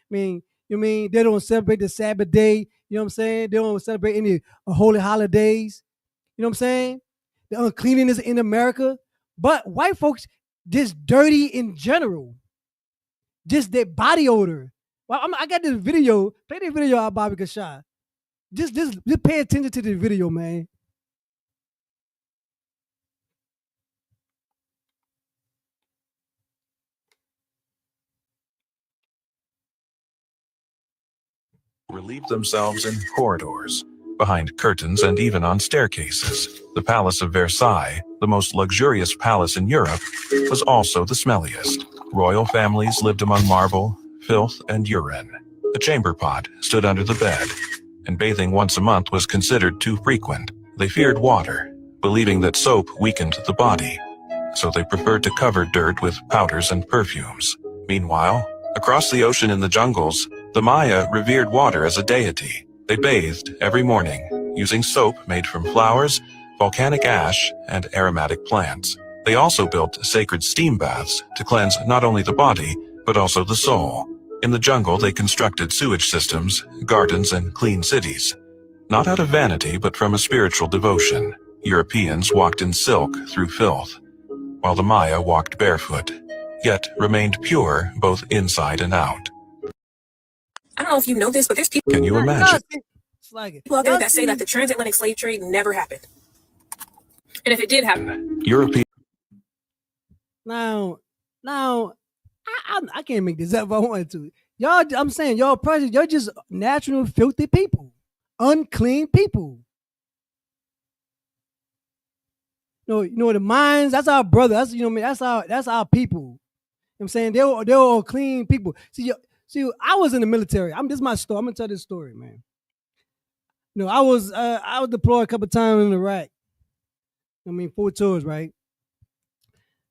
don't celebrate the Sabbath day. You know what I'm saying? They don't celebrate any holy holidays. You know what I'm saying? The uncleanness in America. But white folks just dirty in general. Just their body odor. Well, I got this video. Play this video out, Bobby Kasha. Just pay attention to this video, man. Relieve themselves in corridors, behind curtains, and even on staircases. The Palace of Versailles, the most luxurious palace in Europe, was also the smelliest. Royal families lived among marble, filth, and urine. A chamber pot stood under the bed, and bathing once a month was considered too frequent. They feared water, believing that soap weakened the body, so they preferred to cover dirt with powders and perfumes. Meanwhile, across the ocean in the jungles, the Maya revered water as a deity. They bathed every morning, using soap made from flowers, volcanic ash, and aromatic plants. They also built sacred steam baths to cleanse not only the body, but also the soul. In the jungle, they constructed sewage systems, gardens, and clean cities. Not out of vanity, but from a spiritual devotion. Europeans walked in silk through filth, while the Maya walked barefoot, yet remained pure both inside and out. I don't know if you know this, but there's people. Can you imagine? People out there that say that the transatlantic slave trade never happened. And if it did happen, European. Now, I can't make this up if I wanted to. Y'all, I'm saying y'all oppressors, you're just natural filthy people, unclean people. The minds. That's our brother. That's our people. You know what I'm saying they're all clean people. See, I was in the military. This is my story. I'm gonna tell this story, man. I was deployed a couple times in Iraq. 4 tours, right?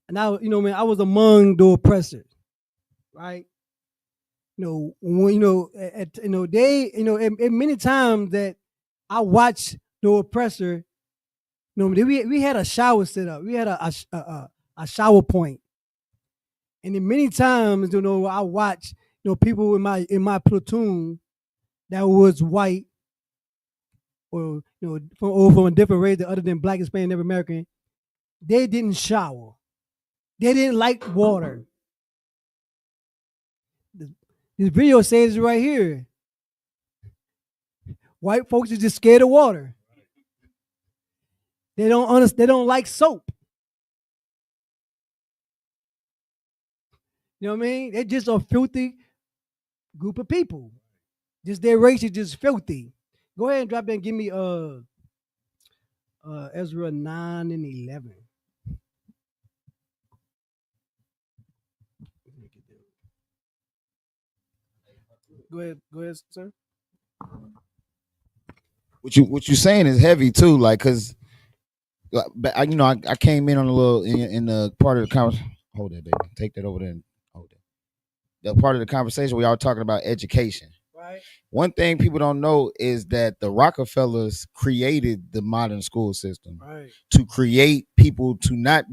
And I was among the oppressors, right? Many times that I watched the oppressor. We had a shower set up. We had a shower point, and then many times, I watched people in my platoon that was white or from a different race other than Black, Hispanic, Native American. They didn't shower. They didn't like water. This video says it right here. White folks are just scared of water. They don't understand. They don't like soap. You know what I mean? They're just a filthy group of people. Just their race is just filthy. Go ahead and drop that and give me Ezra 9 and 11. Go ahead, sir. What you saying is heavy too, like because I came in on a little in the part of the conversation. Hold that, baby. Take that over there. And hold that. The part of the conversation we are talking about education. Right. One thing people don't know is that the Rockefellers created the modern school system to create people to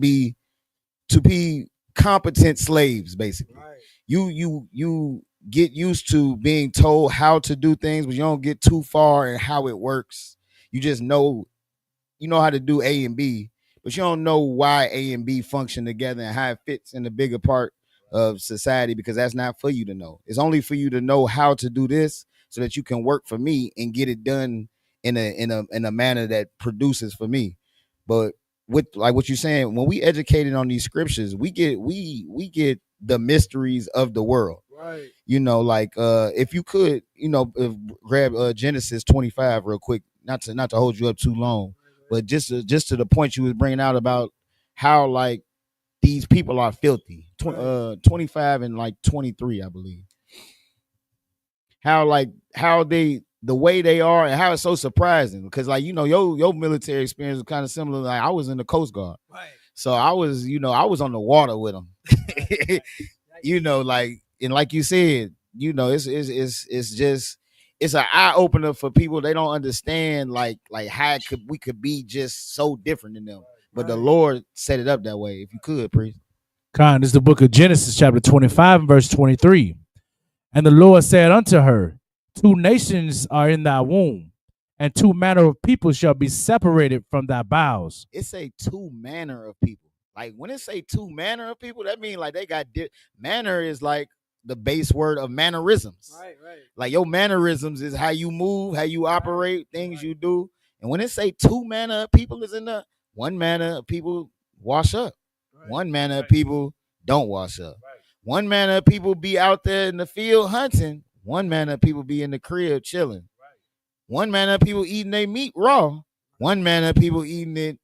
be competent slaves, basically. Right. You get used to being told how to do things, but you don't get too far in how it works. You just know how to do A and B, but you don't know why A and B function together and how it fits in the bigger part of society, because that's not for you to know. It's only for you to know how to do this so that you can work for me and get it done in a manner that produces for me. But with like what you're saying, when we educated on these scriptures, we get the mysteries of the world. Right. Like if you could, grab Genesis 25 real quick, not to hold you up too long, but just to the point you was bringing out about how like these people are filthy. 25 and like 23, I believe. How they the way they are and how it's so surprising, because like your military experience was kind of similar. Like I was in the Coast Guard, right? So I was on the water with them. And like you said, it's just it's an eye opener for people. They don't understand like how we could be just so different than them. But the Lord set it up that way. If you could, priest. This is the book of Genesis, chapter 25, and verse 23. And the Lord said unto her, 2 nations are in thy womb, and 2 manner of people shall be separated from thy bowels. It say 2 manner of people. Like when it say 2 manner of people, that means like they got manner is like the base word of mannerisms. Right. Like your mannerisms is how you move, how you operate, things you do. And when it say 2 manner of people is in the 1 manner of people wash up. 1 manner of people don't wash up. 1 manner of people be out there in the field hunting. 1 manner of people be in the crib chilling. 1 manner of people eating their meat raw. 1 manner of people eating it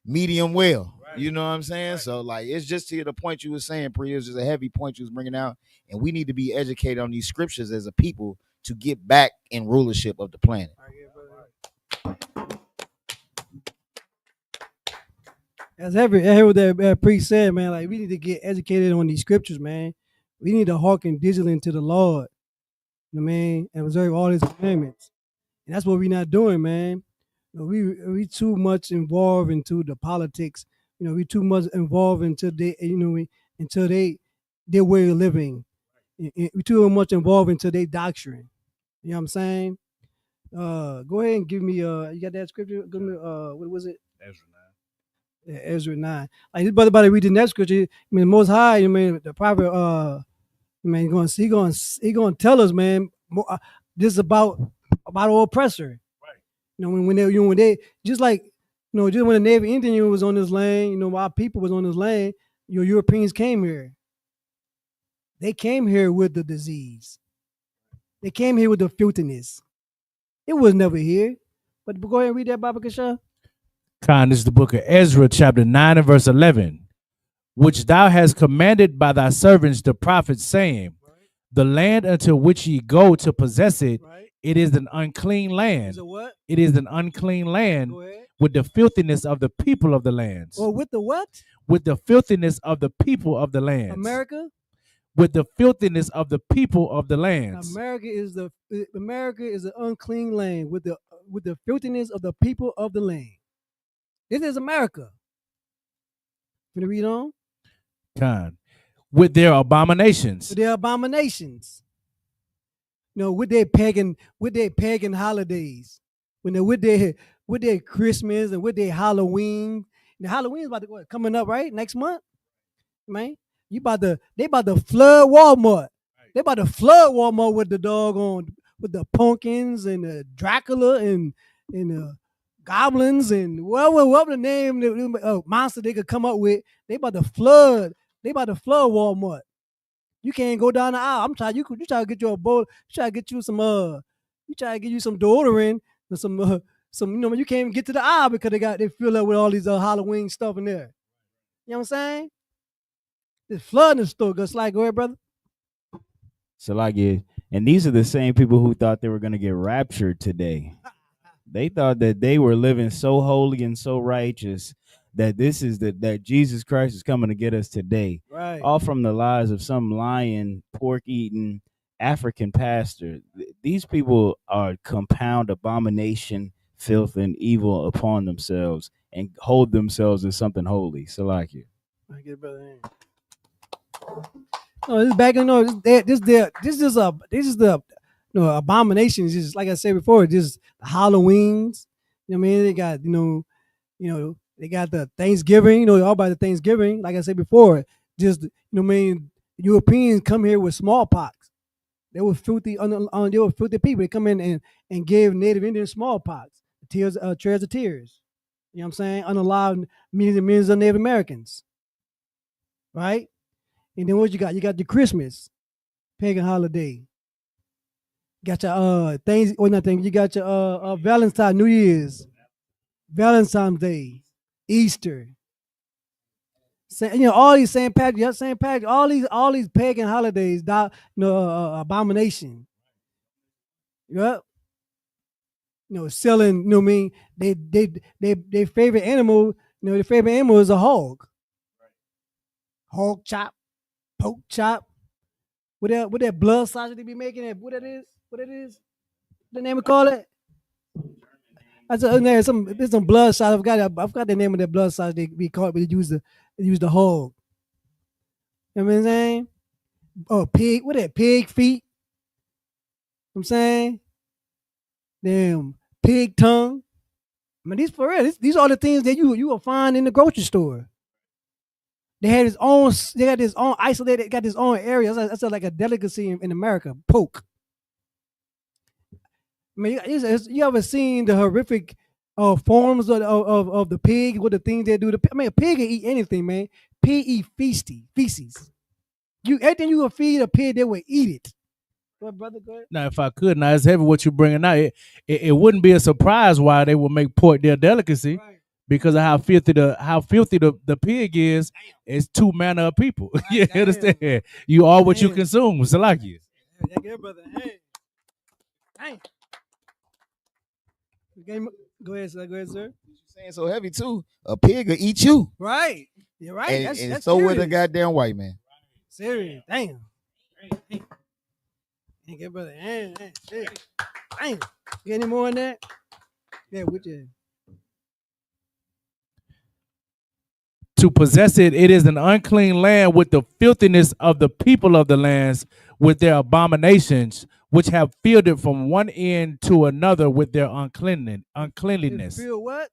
medium well. You know what I'm saying? So like it's just to the point you were saying, Priya, is just a heavy point you was bringing out, and we need to be educated on these scriptures as a people to get back in rulership of the planet. As I heard what that priest said, man, like we need to get educated on these scriptures, man. We need to hearken diligently to the Lord, you know what I mean, and observe all his commandments. And that's what we're not doing, man. We too much involved into the politics. We too much involved into their way of living. We too much involved into their doctrine. You know what I'm saying? Go ahead and give me you got that scripture? Give me what was it? Ezra 9. Like his brother about to read the next scripture. I mean, the Most High, the prophet, he gonna tell us, man, this is about an oppressor. Right. When they just like just when the Navy Indian was on this land, our people was on this land, Europeans came here. They came here with the disease. They came here with the filthiness. It was never here. But go ahead and read that, Baba Kasha. This is the book of Ezra, chapter 9 and verse 11, which thou hast commanded by thy servants the prophets, saying, the land unto which ye go to possess it, it is an unclean land. It is an unclean land with the filthiness of the people of the lands. Or with the what? With the filthiness of the people of the lands. America? With the filthiness of the people of the lands. America is an unclean land with the filthiness of the people of the land. This is America. Can you read on? With their abominations. With their abominations. With their pagan holidays. With their Christmas and with their Halloween. Halloween is about to coming up, right? Next month. Man. They about to flood Walmart. They about to flood Walmart with the doggone, with the pumpkins and the Dracula and the goblins and whatever the name monster they could come up with. They about to flood Walmart. You can't go down the aisle. You try to get you a bowl. You try to get you some deodorant and some some, you can't even get to the aisle because they fill up with all these Halloween stuff in there. You know what I'm saying? There's flood in the store. Go slide, go ahead, brother. So like it, and these are the same people who thought they were gonna get raptured today. They thought that they were living so holy and so righteous that that Jesus Christ is coming to get us today. Right. All from the lies of some lying, pork eating African pastor. These people are compound abomination, filth, and evil upon themselves and hold themselves as something holy. So like you. I get brother. No, this back in this is the abominations. Just like I said before, just the Halloweens. You know what I mean? They got they got the Thanksgiving. All about the Thanksgiving. Like I said before, just what I mean, Europeans come here with smallpox. They were filthy. They were filthy people. They come in and gave Native Indians smallpox. Trails of tears. You know what I'm saying? Unalive millions and millions of Native Americans. Right? And then what you got? You got the Christmas, pagan holiday. Got your things or nothing. You got your Valentine, New Year's, Valentine's Day, Easter. All these St. Patrick, all these pagan holidays, abomination. Yep. Selling. What I mean, they favorite animal. Their favorite animal is a hog. Hog chop, pork chop. What that blood sausage they be making? What it is? The name we call it? I said there's some blood sausage. I forgot the name of that blood sausage they be called, but they use the hog. You know what I'm saying? Oh, pig. What that? Pig feet. You know what I'm saying? Damn, pig tongue. I mean, these for real. These are the things that you will find in the grocery store. They had his own. They got this own isolated. Got this own area. That's like a delicacy in America. Pork. I mean, you ever seen the horrific forms of the pig? What the things they do? I mean, a pig can eat anything, man. Pig eat feces. Anything you will feed a pig, they will eat it. What, brother? Go ahead. Now, if I could, now it's heavy what you're bringing out. It wouldn't be a surprise why they would make pork their delicacy. Right. Because of how filthy the pig is, it's two manner of people. Right, you understand? You are what you consume. So like you. Yeah, brother. Hey. Go ahead, sir. You're saying so heavy too. A pig will eat you. Right. You're right. And that's so serious. with a goddamn white man. Serious. Damn. Hey, good brother. Hey, serious. Damn. You any more on that? Yeah, with you. To possess it, it is an unclean land with the filthiness of the people of the lands, with their abominations, which have filled it from one end to another with their uncleanliness. Feel what?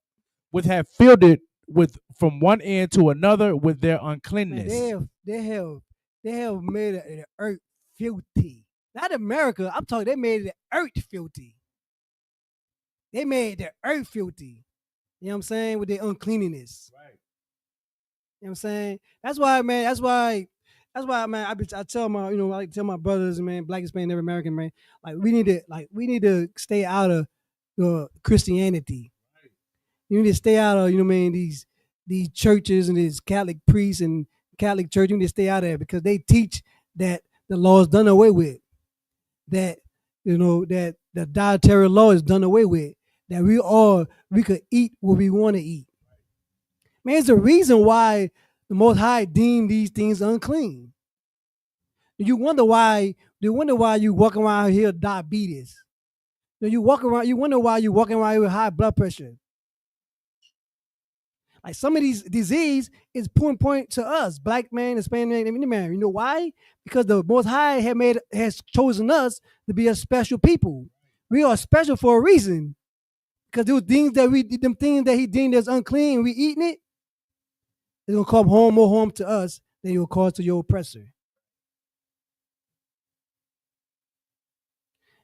Which have filled it from one end to another with their uncleanness. Man, they have made the earth filthy. Not America. I'm talking. They made the earth filthy. They made the earth filthy. You know what I'm saying? With their uncleanliness. Right. You know what I'm saying? That's why, man. Man. I tell my, I tell my brothers, man, Black, Hispanic, every American, man. Like we need to stay out of Christianity. Right. You need to stay out of, these churches and these Catholic priests and Catholic church. You need to stay out of it because they teach that the law is done away with. That that the dietary law is done away with. That we could eat what we want to eat. Man, it's the reason why the Most High deemed these things unclean. Do you wonder why you walking around here with diabetes? You wonder why you walking around here with high blood pressure. Like some of these disease is point to us, Black man, Hispanic man. You know why? Because the Most High has chosen us to be a special people. We are special for a reason. Because those things them things that He deemed as unclean, we eating it. It's gonna come more harm to us than it will cause to your oppressor.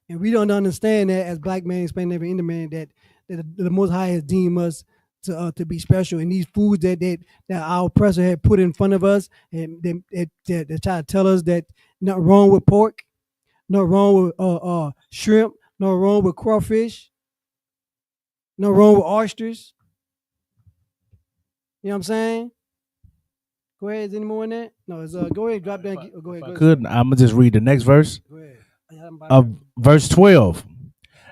And we don't understand that as Black man, Hispanic, every Indian man, that the Most High has deemed us to be special. And these foods that our oppressor had put in front of us, and they try to tell us that nothing wrong with pork, nothing wrong with shrimp, nothing wrong with crawfish. No wrong with oysters. You know what I'm saying? Go ahead. Is any more in that? No, it's go ahead. Drop down. Go ahead. Could I'm gonna just read the next verse Go ahead. of verse 12.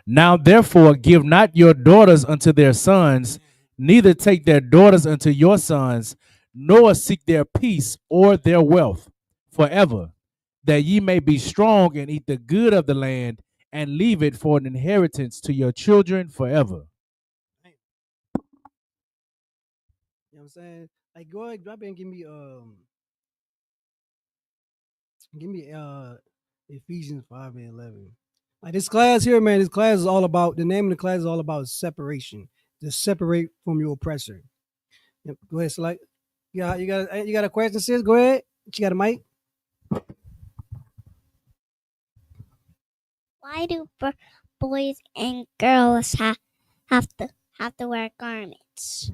Now therefore give not your daughters unto their sons, neither take their daughters unto your sons, nor seek their peace or their wealth forever, that ye may be strong and eat the good of the land and leave it for an inheritance to your children forever. You know what I'm saying? Like, go ahead, drop in and give me Ephesians 5 and 11. Like this class here, man, this class is all about, the name of the class is all about separation. To separate from your oppressor. Yep, go ahead, select. Yeah, you got a question, sis? Go ahead. You got a mic? Why do boys and girls have to wear garments?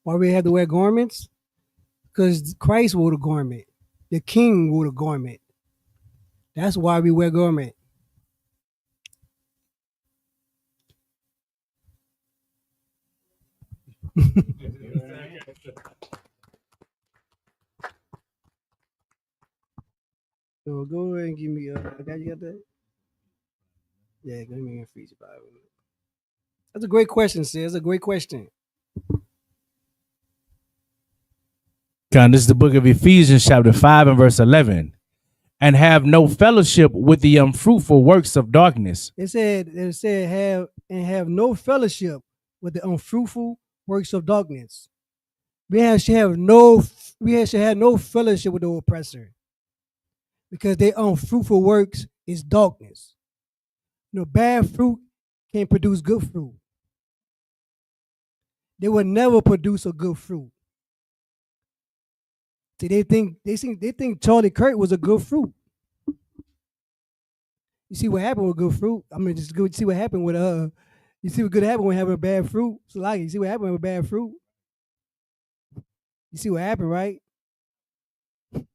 Why we have to wear garments? Because Christ wore the garment. The king wore the garment. That's why we wear garment. So go ahead and give me you got that? Yeah, give me a freeze. That's a great question, sis. That's a great question. God, this is the book of Ephesians, chapter 5 and verse 11. And have no fellowship with the unfruitful works of darkness. It said have no fellowship with the unfruitful works of darkness. We should have no fellowship with the oppressor, because their unfruitful works is darkness. You know, bad fruit can't produce good fruit. They will never produce a good fruit. See, they think Charlie Kirk was a good fruit. You see what happened with good fruit? I mean, just go see what happened with you see what could happen when having a bad fruit. So like, you see what happened with bad fruit? You see what happened, right? You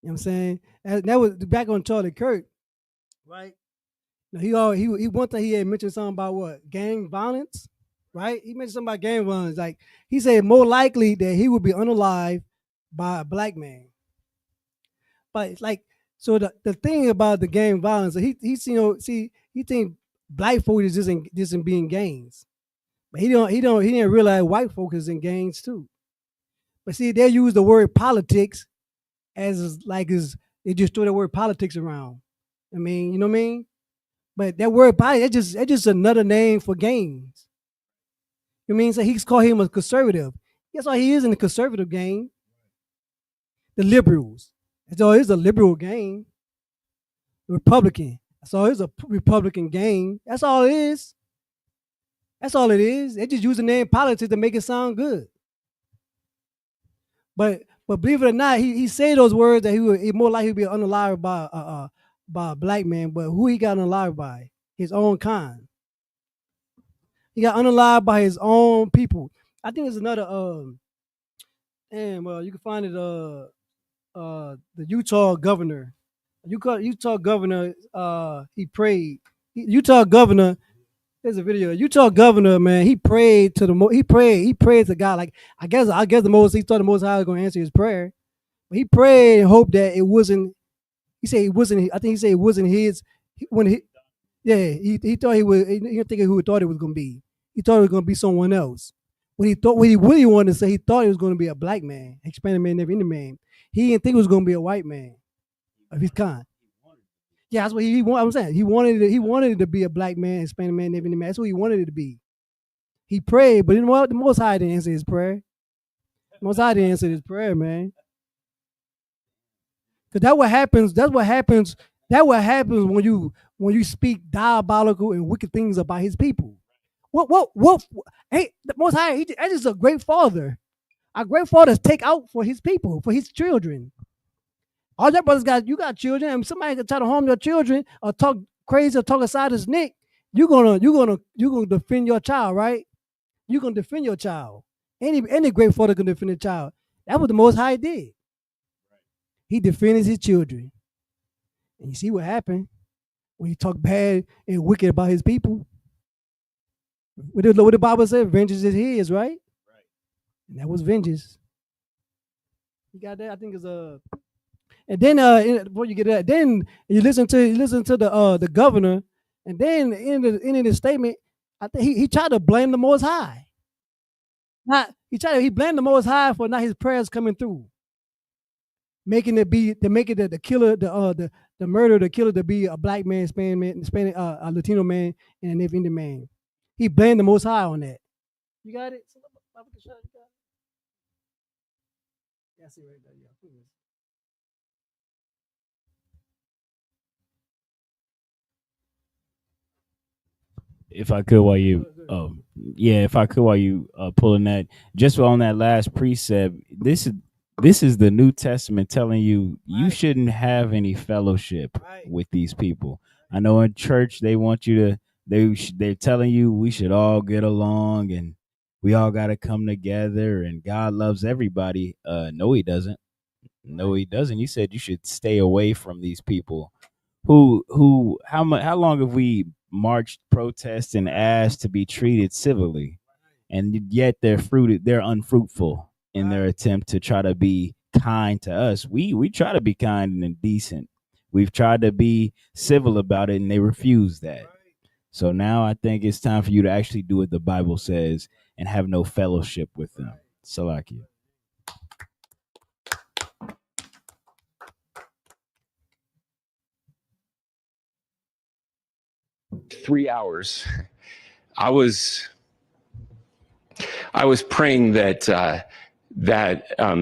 know what I'm saying? That was back on Charlie Kirk, right? Now he one thing he had mentioned something about what? Gang violence, right? He mentioned something about gang violence. Like he said more likely that he would be unalive by a black man. But it's like, so the thing about the gang violence, he think black folk is just in being gangs. But he didn't realize white folk is in gangs too. But see, they use the word politics as they just throw the word politics around. I mean, you know what I mean? But that word politics, that's just another name for gangs. You know what I mean? So he's called him a conservative. That's why he is in the conservative gang. The liberals. So it's a liberal gang. Republican. So it's a Republican gang. That's all it is. That's all it is. They just use the name politics to make it sound good. But believe it or not, he said those words that he more likely be unalive by a black man. But who he got unalive by? His own kind. He got unalive by his own people. I think there's another you can find it the Utah governor. Utah governor, he prayed. Utah governor, there's a video. Utah governor, man, he prayed to he prayed to God. Like I guess he thought the Most High was going to answer his prayer, but he prayed and hoped that it wasn't. He said it wasn't. I think he said it wasn't his. He thought he was. He didn't think who he thought it was going to be. He thought it was going to be someone else. What he really wanted to say, he thought it was going to be a black man, Hispanic man, never any man. He didn't think it was going to be a white man of his kind. Yeah, that's what he wanted. I'm saying he wanted it to be a black man, Hispanic man, never any man. That's what he wanted it to be. He prayed, but you know what? The Most High didn't answer his prayer. The Most High didn't answer his prayer, man. Because that's what happens. That's what happens. That's what happens when you speak diabolical and wicked things about his people. What? Hey, the Most High, that is a great father. A great father take out for his people, for his children. All that brothers got, you got children, and somebody can try to harm your children or talk crazy or talk aside his neck. You're gonna defend your child, right? You're gonna defend your child. Any great father can defend a child. That's what the Most High did. He defended his children. And you see what happened when he talked bad and wicked about his people? What the Bible said, vengeance is his, right? And that was vengeance. You got that? I think it's and then before you get that, then you listen to the governor, and then in the statement, I think he tried to blame the Most High. He blamed the Most High for not his prayers coming through, making it the killer, the murder, the killer to be a black man, Hispanic, a Latino man, and a Native Indian man. He blamed the Most High on that. You got it? Yeah, I see right there. Yeah. If I could, while you, if I could, while you pulling that, just on that last precept, this is the New Testament telling you shouldn't have any fellowship with these people. I know in church they want you to, they're telling you we should all get along and we all got to come together and God loves everybody. No, he doesn't. No, he doesn't. He said you should stay away from these people. How long have we marched, protest, and asked to be treated civilly, and yet they're unfruitful in their attempt to try to be kind to us. We try to be kind and decent. We've tried to be civil about it, and they refuse that. So now I think it's time for you to actually do what the Bible says and have no fellowship with them. Salakia. 3 hours, I was praying that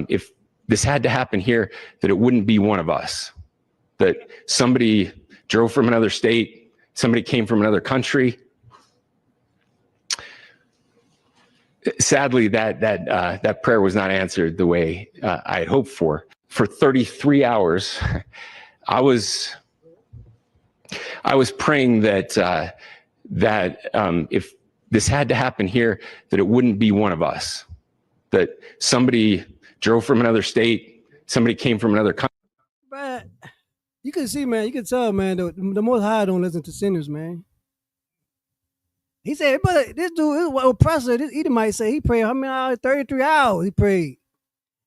if this had to happen here, that it wouldn't be one of us, that somebody drove from another state, somebody came from another country. Sadly, that prayer was not answered the way I had hoped for. For 33 hours, I was praying that if this had to happen here, that it wouldn't be one of us, that somebody drove from another state, somebody came from another country. But you can see, man, you can tell, man, the Most High don't listen to sinners, man. He said, but this dude, this oppressor, this Edomite say he prayed how many hours? 33 hours he prayed.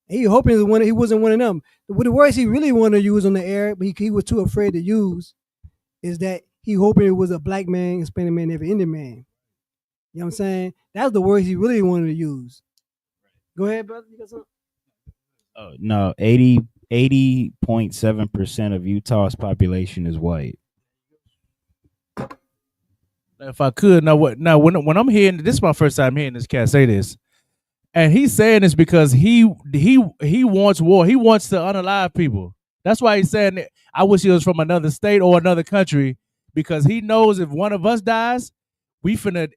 He hoping he wasn't one of them. The words he really wanted to use on the air, but he was too afraid to use, is that he hoping it was a black man, Hispanic man, Native Indian man. You know what I'm saying? That's the words he really wanted to use. Go ahead, brother. You got something? No, 80.7% of Utah's population is white. If I could, when I'm hearing this is my first time hearing this cat say this, and he's saying this because he wants war. He wants to unalive people. That's why he's saying that I wish he was from another state or another country, because he knows if one of us dies, we finna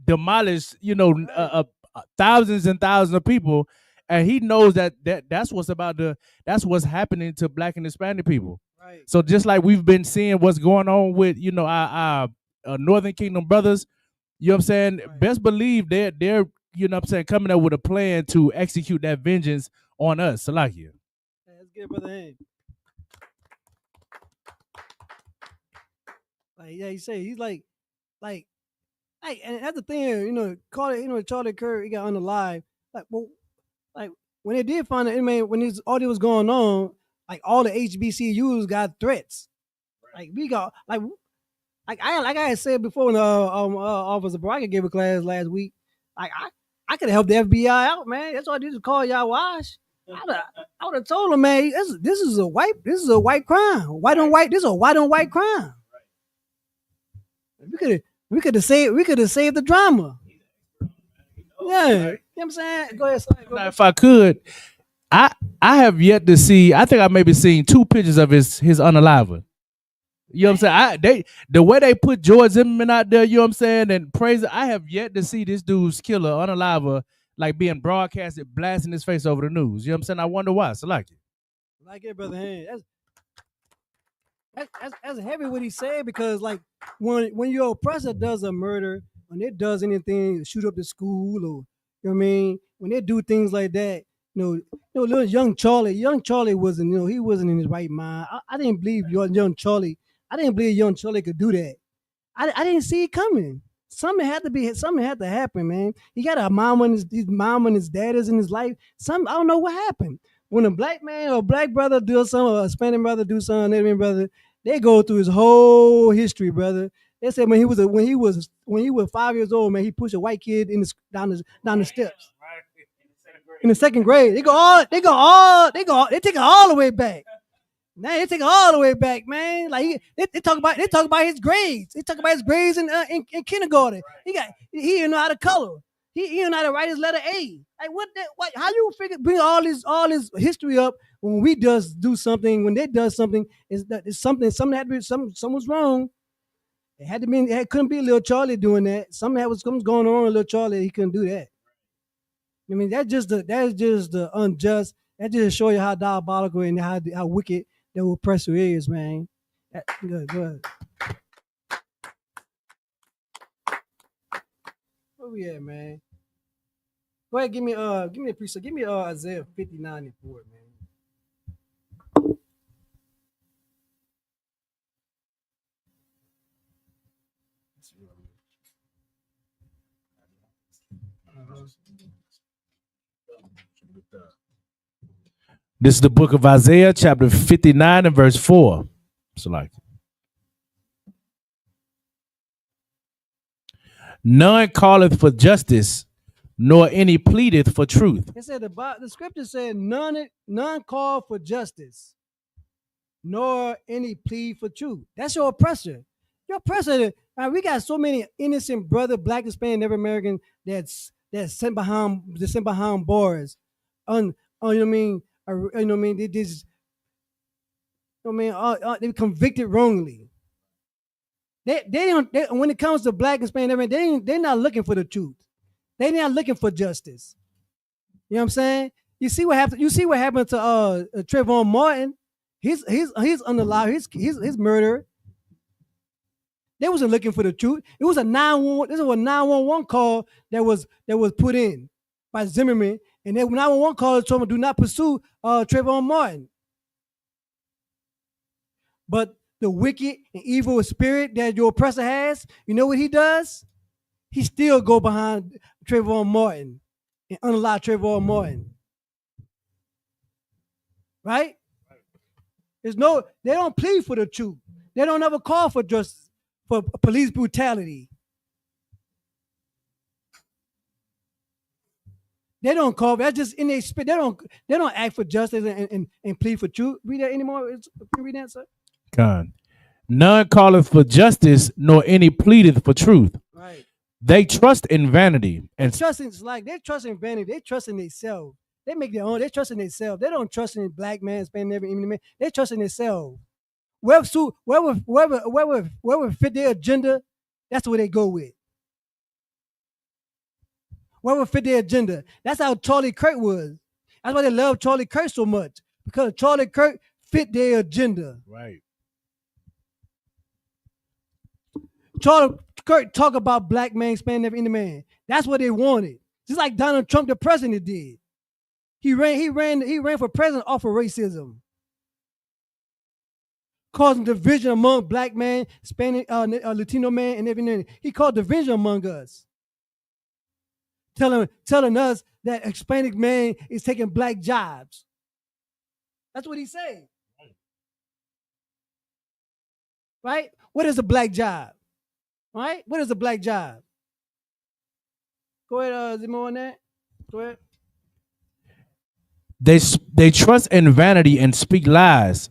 demolish thousands and thousands of people, and he knows that's what's happening to Black and Hispanic people. Right. So just like we've been seeing what's going on with our Northern Kingdom brothers, you know what I'm saying? Right. Best believe they're you know what I'm saying, coming up with a plan to execute that vengeance on us. Salakia. That's good, brother. Hey. Like, yeah, he say he's like, and that's the thing, Charlie Kirk, he got unalive. Like when they did find it, when this audio was going on, like all the HBCUs got threats. Like we got like I had said before when Officer Braga gave a class last week. Like I could have helped the FBI out, man. That's all I did is call y'all wash. I would have told them, man, this is a white crime. White on white, this is a white on white crime. We could have saved the drama. Yeah, you know what I'm saying? Go ahead, son. Now, if I could, I have yet to see. I think I maybe seen 2 pictures of his unaliver. You know what I'm saying? The way they put George Zimmerman out there, you know what I'm saying, and praise it. I have yet to see this dude's killer unaliver like being broadcasted, blasting his face over the news. You know what I'm saying? I wonder why. So like it, brother. Hey, that's heavy what he said, because like when your oppressor does a murder, when it does anything, shoot up the school, or you know what I mean, when they do things like that, little young Charlie wasn't, he wasn't in his right mind. I didn't believe young Charlie. I didn't believe young Charlie could do that. I didn't see it coming. Something had to happen, man. He got a mom and his mom and his dad is in his life. I don't know what happened. When a black man or a black brother do something, or a Hispanic brother do something, Native American brother, they go through his whole history, brother. They said when he was 5 years old, man, he pushed a white kid down the steps. In the second grade, they take it all the way back. Now they take it all the way back, man. Like they talk about his grades. They talk about his grades in kindergarten. He didn't know how to color. He didn't know how to write his letter A. Like what? How you bring all this history up when we just do something? When they does something, it's something had to be something was wrong. It couldn't be Little Charlie doing that. Something was going on with Little Charlie. He couldn't do that. I mean, that's just the unjust. That just show you how diabolical and how wicked the oppressor is, man. Good. Where we at, man? Go ahead, give me a precept. Give me Isaiah 59 and 4, man. This is the book of Isaiah, chapter 59 and verse 4. So like, none calleth for justice, nor any pleadeth for truth. It said the scripture said none call for justice, nor any plea for truth. That's your oppressor. Your oppressor. We got so many innocent brother, black, Hispanic, Native American that's sent behind bars. You know what I mean? You know what I mean? They just, you know what I mean? They convicted wrongly. They don't. When it comes to black and Hispanic, they're not looking for the truth. They're not looking for justice. You know what I'm saying? You see what happened. You see what happened to Trayvon Martin. He's unalive. His murder. They wasn't looking for the truth. It was a 911. This was a 911 call that was put in by Zimmerman, and that 911 call told him do not pursue Trayvon Martin. But the wicked and evil spirit that your oppressor has, you know what he does? He still go behind Trayvon Martin and unalive Trayvon Martin. Right? They don't plead for the truth. They don't ever call for justice, for police brutality. They don't call. That's just in their spirit. They don't act for justice and plead for truth. Read that anymore. Can you read that, sir? Con. None calleth for justice, nor any pleadeth for truth. Right. They trust in vanity. And they trust in vanity. They trust in themselves. They make their own. They trust in themselves. They don't trust in black man, Hispanic man. They trust in themselves. Wherever fit their agenda, that's what they go with. Wherever fit their agenda. That's how Charlie Kirk was. That's why they love Charlie Kirk so much, because Charlie Kirk fit their agenda. Right. Charlie Kirk talk about black man, Hispanic, Indian man. That's what they wanted. Just like Donald Trump, the president, did. He ran for president off of racism, causing division among black man, Hispanic, Latino man, and everything. He caused division among us, telling us that Hispanic man is taking black jobs. That's what he said. Right? What is a black job? Right? What is a black job? Go ahead, Zimo, on that. Go ahead. They trust in vanity and speak lies.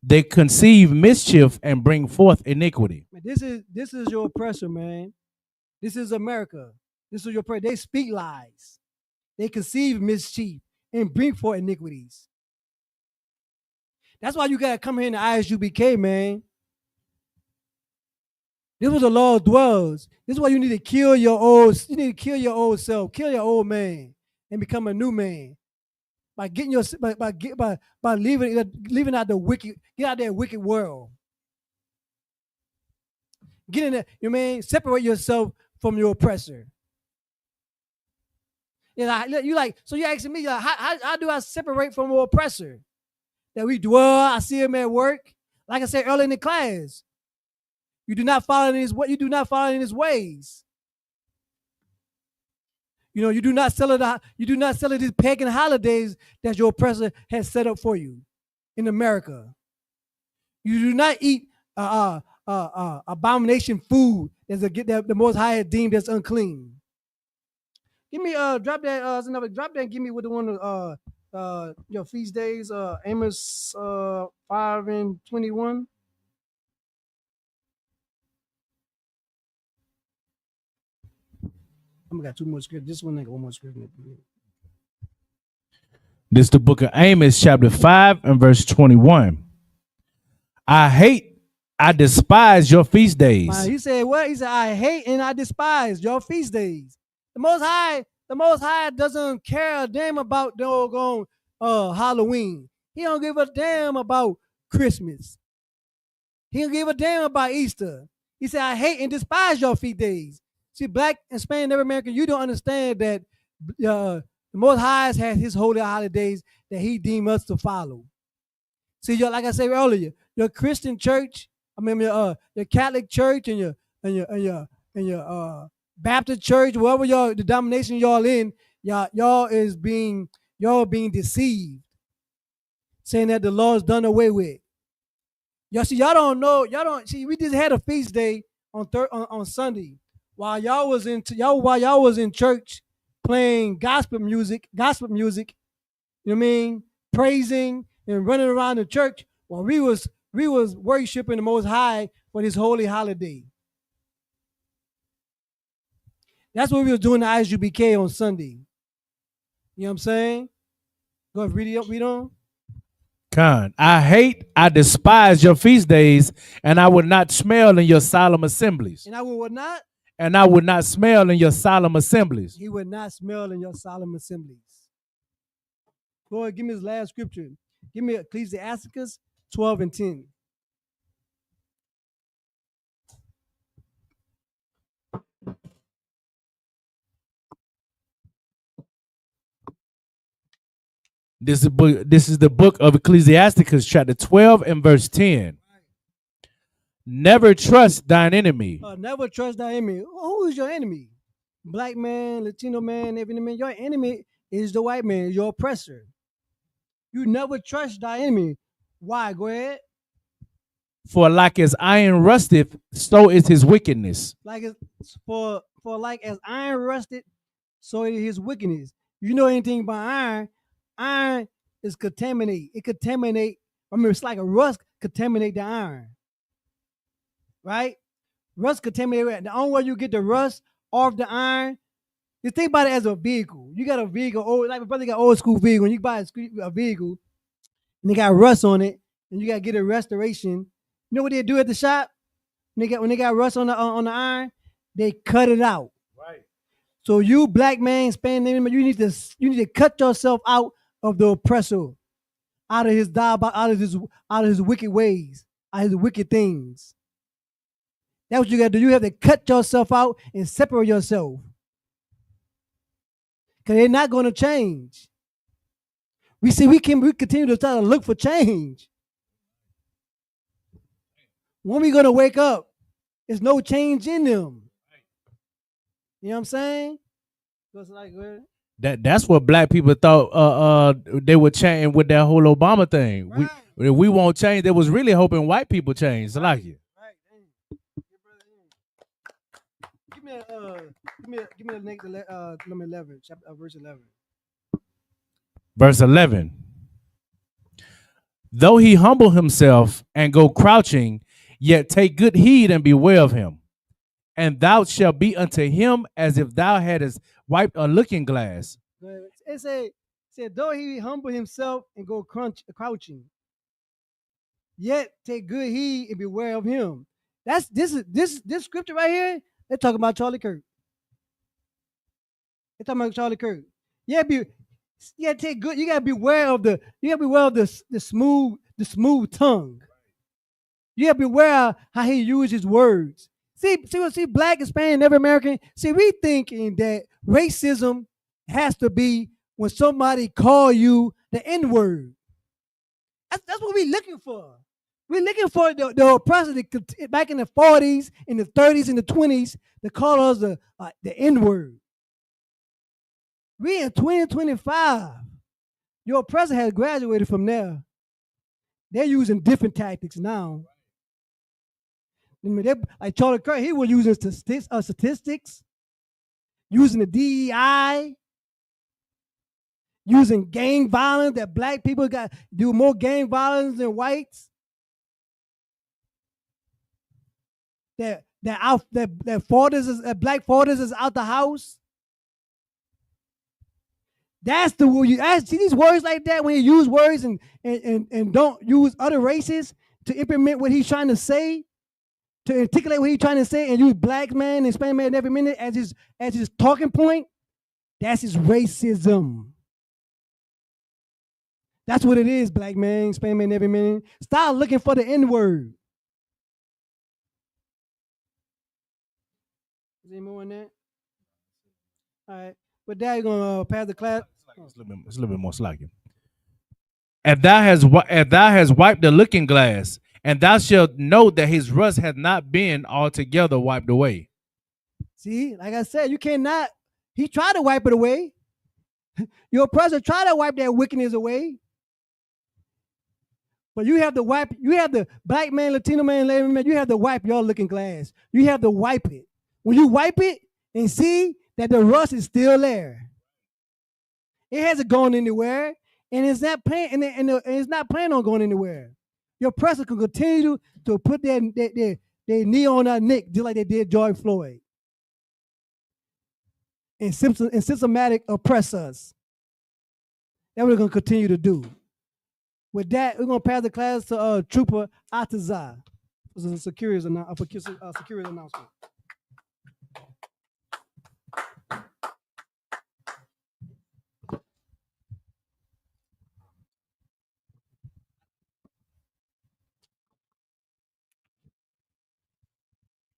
They conceive mischief and bring forth iniquity. Man, this is your oppressor, man. This is America. This is your oppressor. They speak lies. They conceive mischief and bring forth iniquities. That's why you gotta come here in the ISUBK, man. This was the law dwells. This is why you need to kill your old self, kill your old man, and become a new man. By getting your by leaving out the wicked, get out of that wicked world. Get in there, you mean separate yourself from your oppressor. So you're asking me, how do I separate from an oppressor? That we dwell, I see him at work. Like I said earlier in the class, you do not follow in his ways. You know, you do not celebrate these pagan holidays that your oppressor has set up for you in America. You do not eat abomination food that the Most High has deemed as unclean. Give me drop that drop that and give me what the one your feast days Amos 5:21. I got two more scripts. This one I got one more script. This is the book of Amos, chapter 5 and verse 21. I despise your feast days. He said what? He said, I hate and I despise your feast days. The Most High doesn't care a damn about the doggone Halloween. He don't give a damn about Christmas. He don't give a damn about Easter. He said, I hate and despise your feast days. See, black and Spanish and every American, you don't understand that the Most High has his holy holidays that he deemed us to follow. See, like I said earlier, your Christian church, your Catholic church and your Baptist church, whatever the denomination y'all in, y'all being deceived, saying that the law is done away with. Y'all see, y'all don't see. We just had a feast day on Sunday while y'all was in church playing gospel music. You know what I mean? Praising and running around the church while we was worshiping the Most High for this holy holiday. That's what we was doing at Isupk on Sunday. You know what I'm saying? Go ahead, read on. Con, I despise your feast days, and I would not smell in your solemn assemblies. And I would not? And I would not smell in your solemn assemblies. He would not smell in your solemn assemblies. Go ahead, give me his last scripture. Give me Ecclesiasticus 12 and 10. This is the book of Ecclesiasticus, chapter 12 and verse 10. Never trust thine enemy. Never trust thy enemy. Who is your enemy? Black man, Latino man, every man. Your enemy is the white man, your oppressor. You never trust thy enemy. Why? Go ahead. For like as iron rusteth, so is his wickedness. Like as iron rusted, so is his wickedness. You know anything about iron? Iron is contaminate. It contaminate. It's like a rust contaminate the iron. Right? Rust contaminate. The only way you get the rust off the iron, you think about it as a vehicle. You got a vehicle, like my brother got old school vehicle. When you buy a vehicle and they got rust on it, and you got to get a restoration. You know what they do at the shop? When they got rust on the iron, they cut it out. Right. So you black man, Spanish, you need to cut yourself out of the oppressor, out of his wicked ways, out of his wicked things. That's what you got to do. You have to cut yourself out and separate yourself. Because they're not going to change. We continue to try to look for change. When we going to wake up, there's no change in them. You know what I'm saying? That's what black people thought they would change with that whole Obama thing. Right. We won't change. They was really hoping white people change. Right. Like it. Give me the next number 11, verse 11. Verse 11. Though he humble himself and go crouching, yet take good heed and beware of him. And thou shalt be unto him as if thou hadst wiped a looking glass. It said, though he humble himself and go crouching, yet take good heed and beware of him. This scripture right here. They're talking about Charlie Kirk. They're talking about Charlie Kirk. Take good. You gotta beware of the smooth tongue. You gotta beware how he uses his words. See, black and Spanish and every American. See, we thinking that racism has to be when somebody call you the N-word. That's what we're looking for. We're looking for the oppressor back in the 40s, in the 30s, in the 20s to call us the N-word. We in 2025. Your president has graduated from there. They're using different tactics now. I mean, like Charlie Kirk, he was using statistics, using the DEI, using gang violence, that black people do more gang violence than whites. That black fathers is out the house. That's the word you see these words like that when you use words and don't use other races to implement what he's trying to say, to articulate what he's trying to say, and use black man and Hispanic man every minute as his talking point. That's his racism. That's what it is, black man, Hispanic man every minute. Stop looking for the N-word. Is any more on that? All right. With that, you're gonna pass the class. It's a little bit more slacking. And thou has wiped the looking glass, and thou shalt know that his rust hath not been altogether wiped away. See, like I said, you cannot. He tried to wipe it away. Your president tried to wipe that wickedness away. But you have to wipe. You have the black man, Latino man, Latin man. You have to wipe your looking glass. You have to wipe it. When you wipe it and see that the rust is still there, it hasn't gone anywhere, and it's not planning. And it's not planning on going anywhere. Your president can continue to put their knee on our neck just like they did George Floyd, and systematic oppress us. That's what we're gonna continue to do. With that, we're gonna pass the class to Trooper Atazar. This is a security announcement.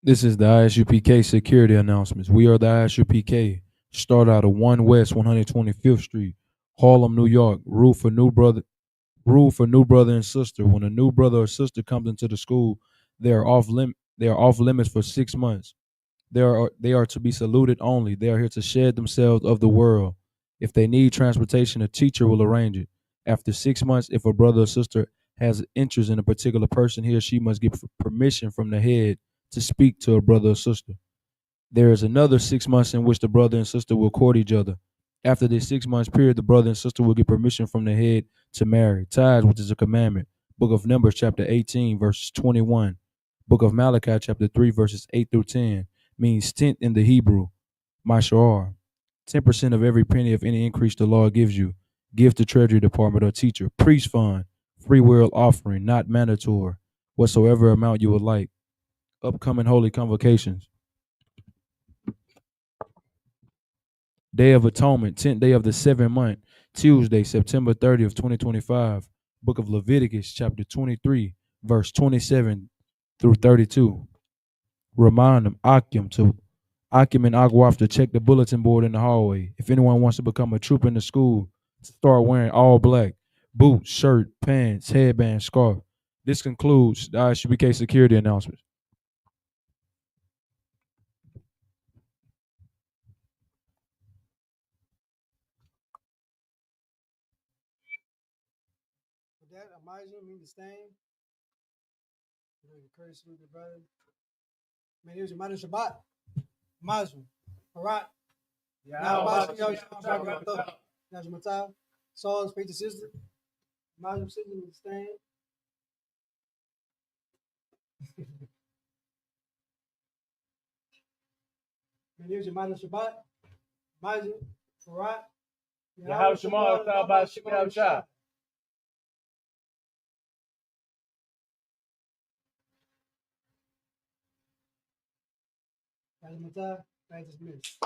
This is the ISUPK security announcements. We are the ISUPK. Start out of 1 West 125th Street, Harlem, New York. Rule for new brother and sister. When a new brother or sister comes into the school, they are off limits for 6 months. They are to be saluted only. They are here to shed themselves of the world. If they need transportation, a teacher will arrange it. After 6 months, if a brother or sister has interest in a particular person, he or she must get permission from the head to speak to a brother or sister. There is another 6 months in which the brother and sister will court each other. After this 6 months period, the brother and sister will get permission from the head to marry. Tithes, which is a commandment. Book of Numbers, chapter 18, verses 21. Book of Malachi, chapter 3, verses 8 through 10, means tenth in the Hebrew, mashar. 10% of every penny of any increase the law gives you. Give to Treasury Department or teacher. Priest fund, free will offering, not mandatory. Whatsoever amount you would like. Upcoming holy convocations. Day of Atonement, 10th day of the 7th month, Tuesday, September 30th, 2025. Book of Leviticus, chapter 23, verse 27 through 32. Remind them, Akim and Agwaf to check the bulletin board in the hallway. If anyone wants to become a trooper in the school, start wearing all black, boots, shirt, pants, headband, scarf. This concludes the ISUPK security announcements. With that, Amazing, mean to stand. Encourage you, brother. Man, here's your mother Shabbat. Amazing. Barak. Najmatah. Saul, speak to sister. Amazing, sister, mean to stand. Man, here's your mother Shabbat. Amazing. Barak. Yahweh Shema, Shabbat, Shema, Shah. Najmatah, dismissed.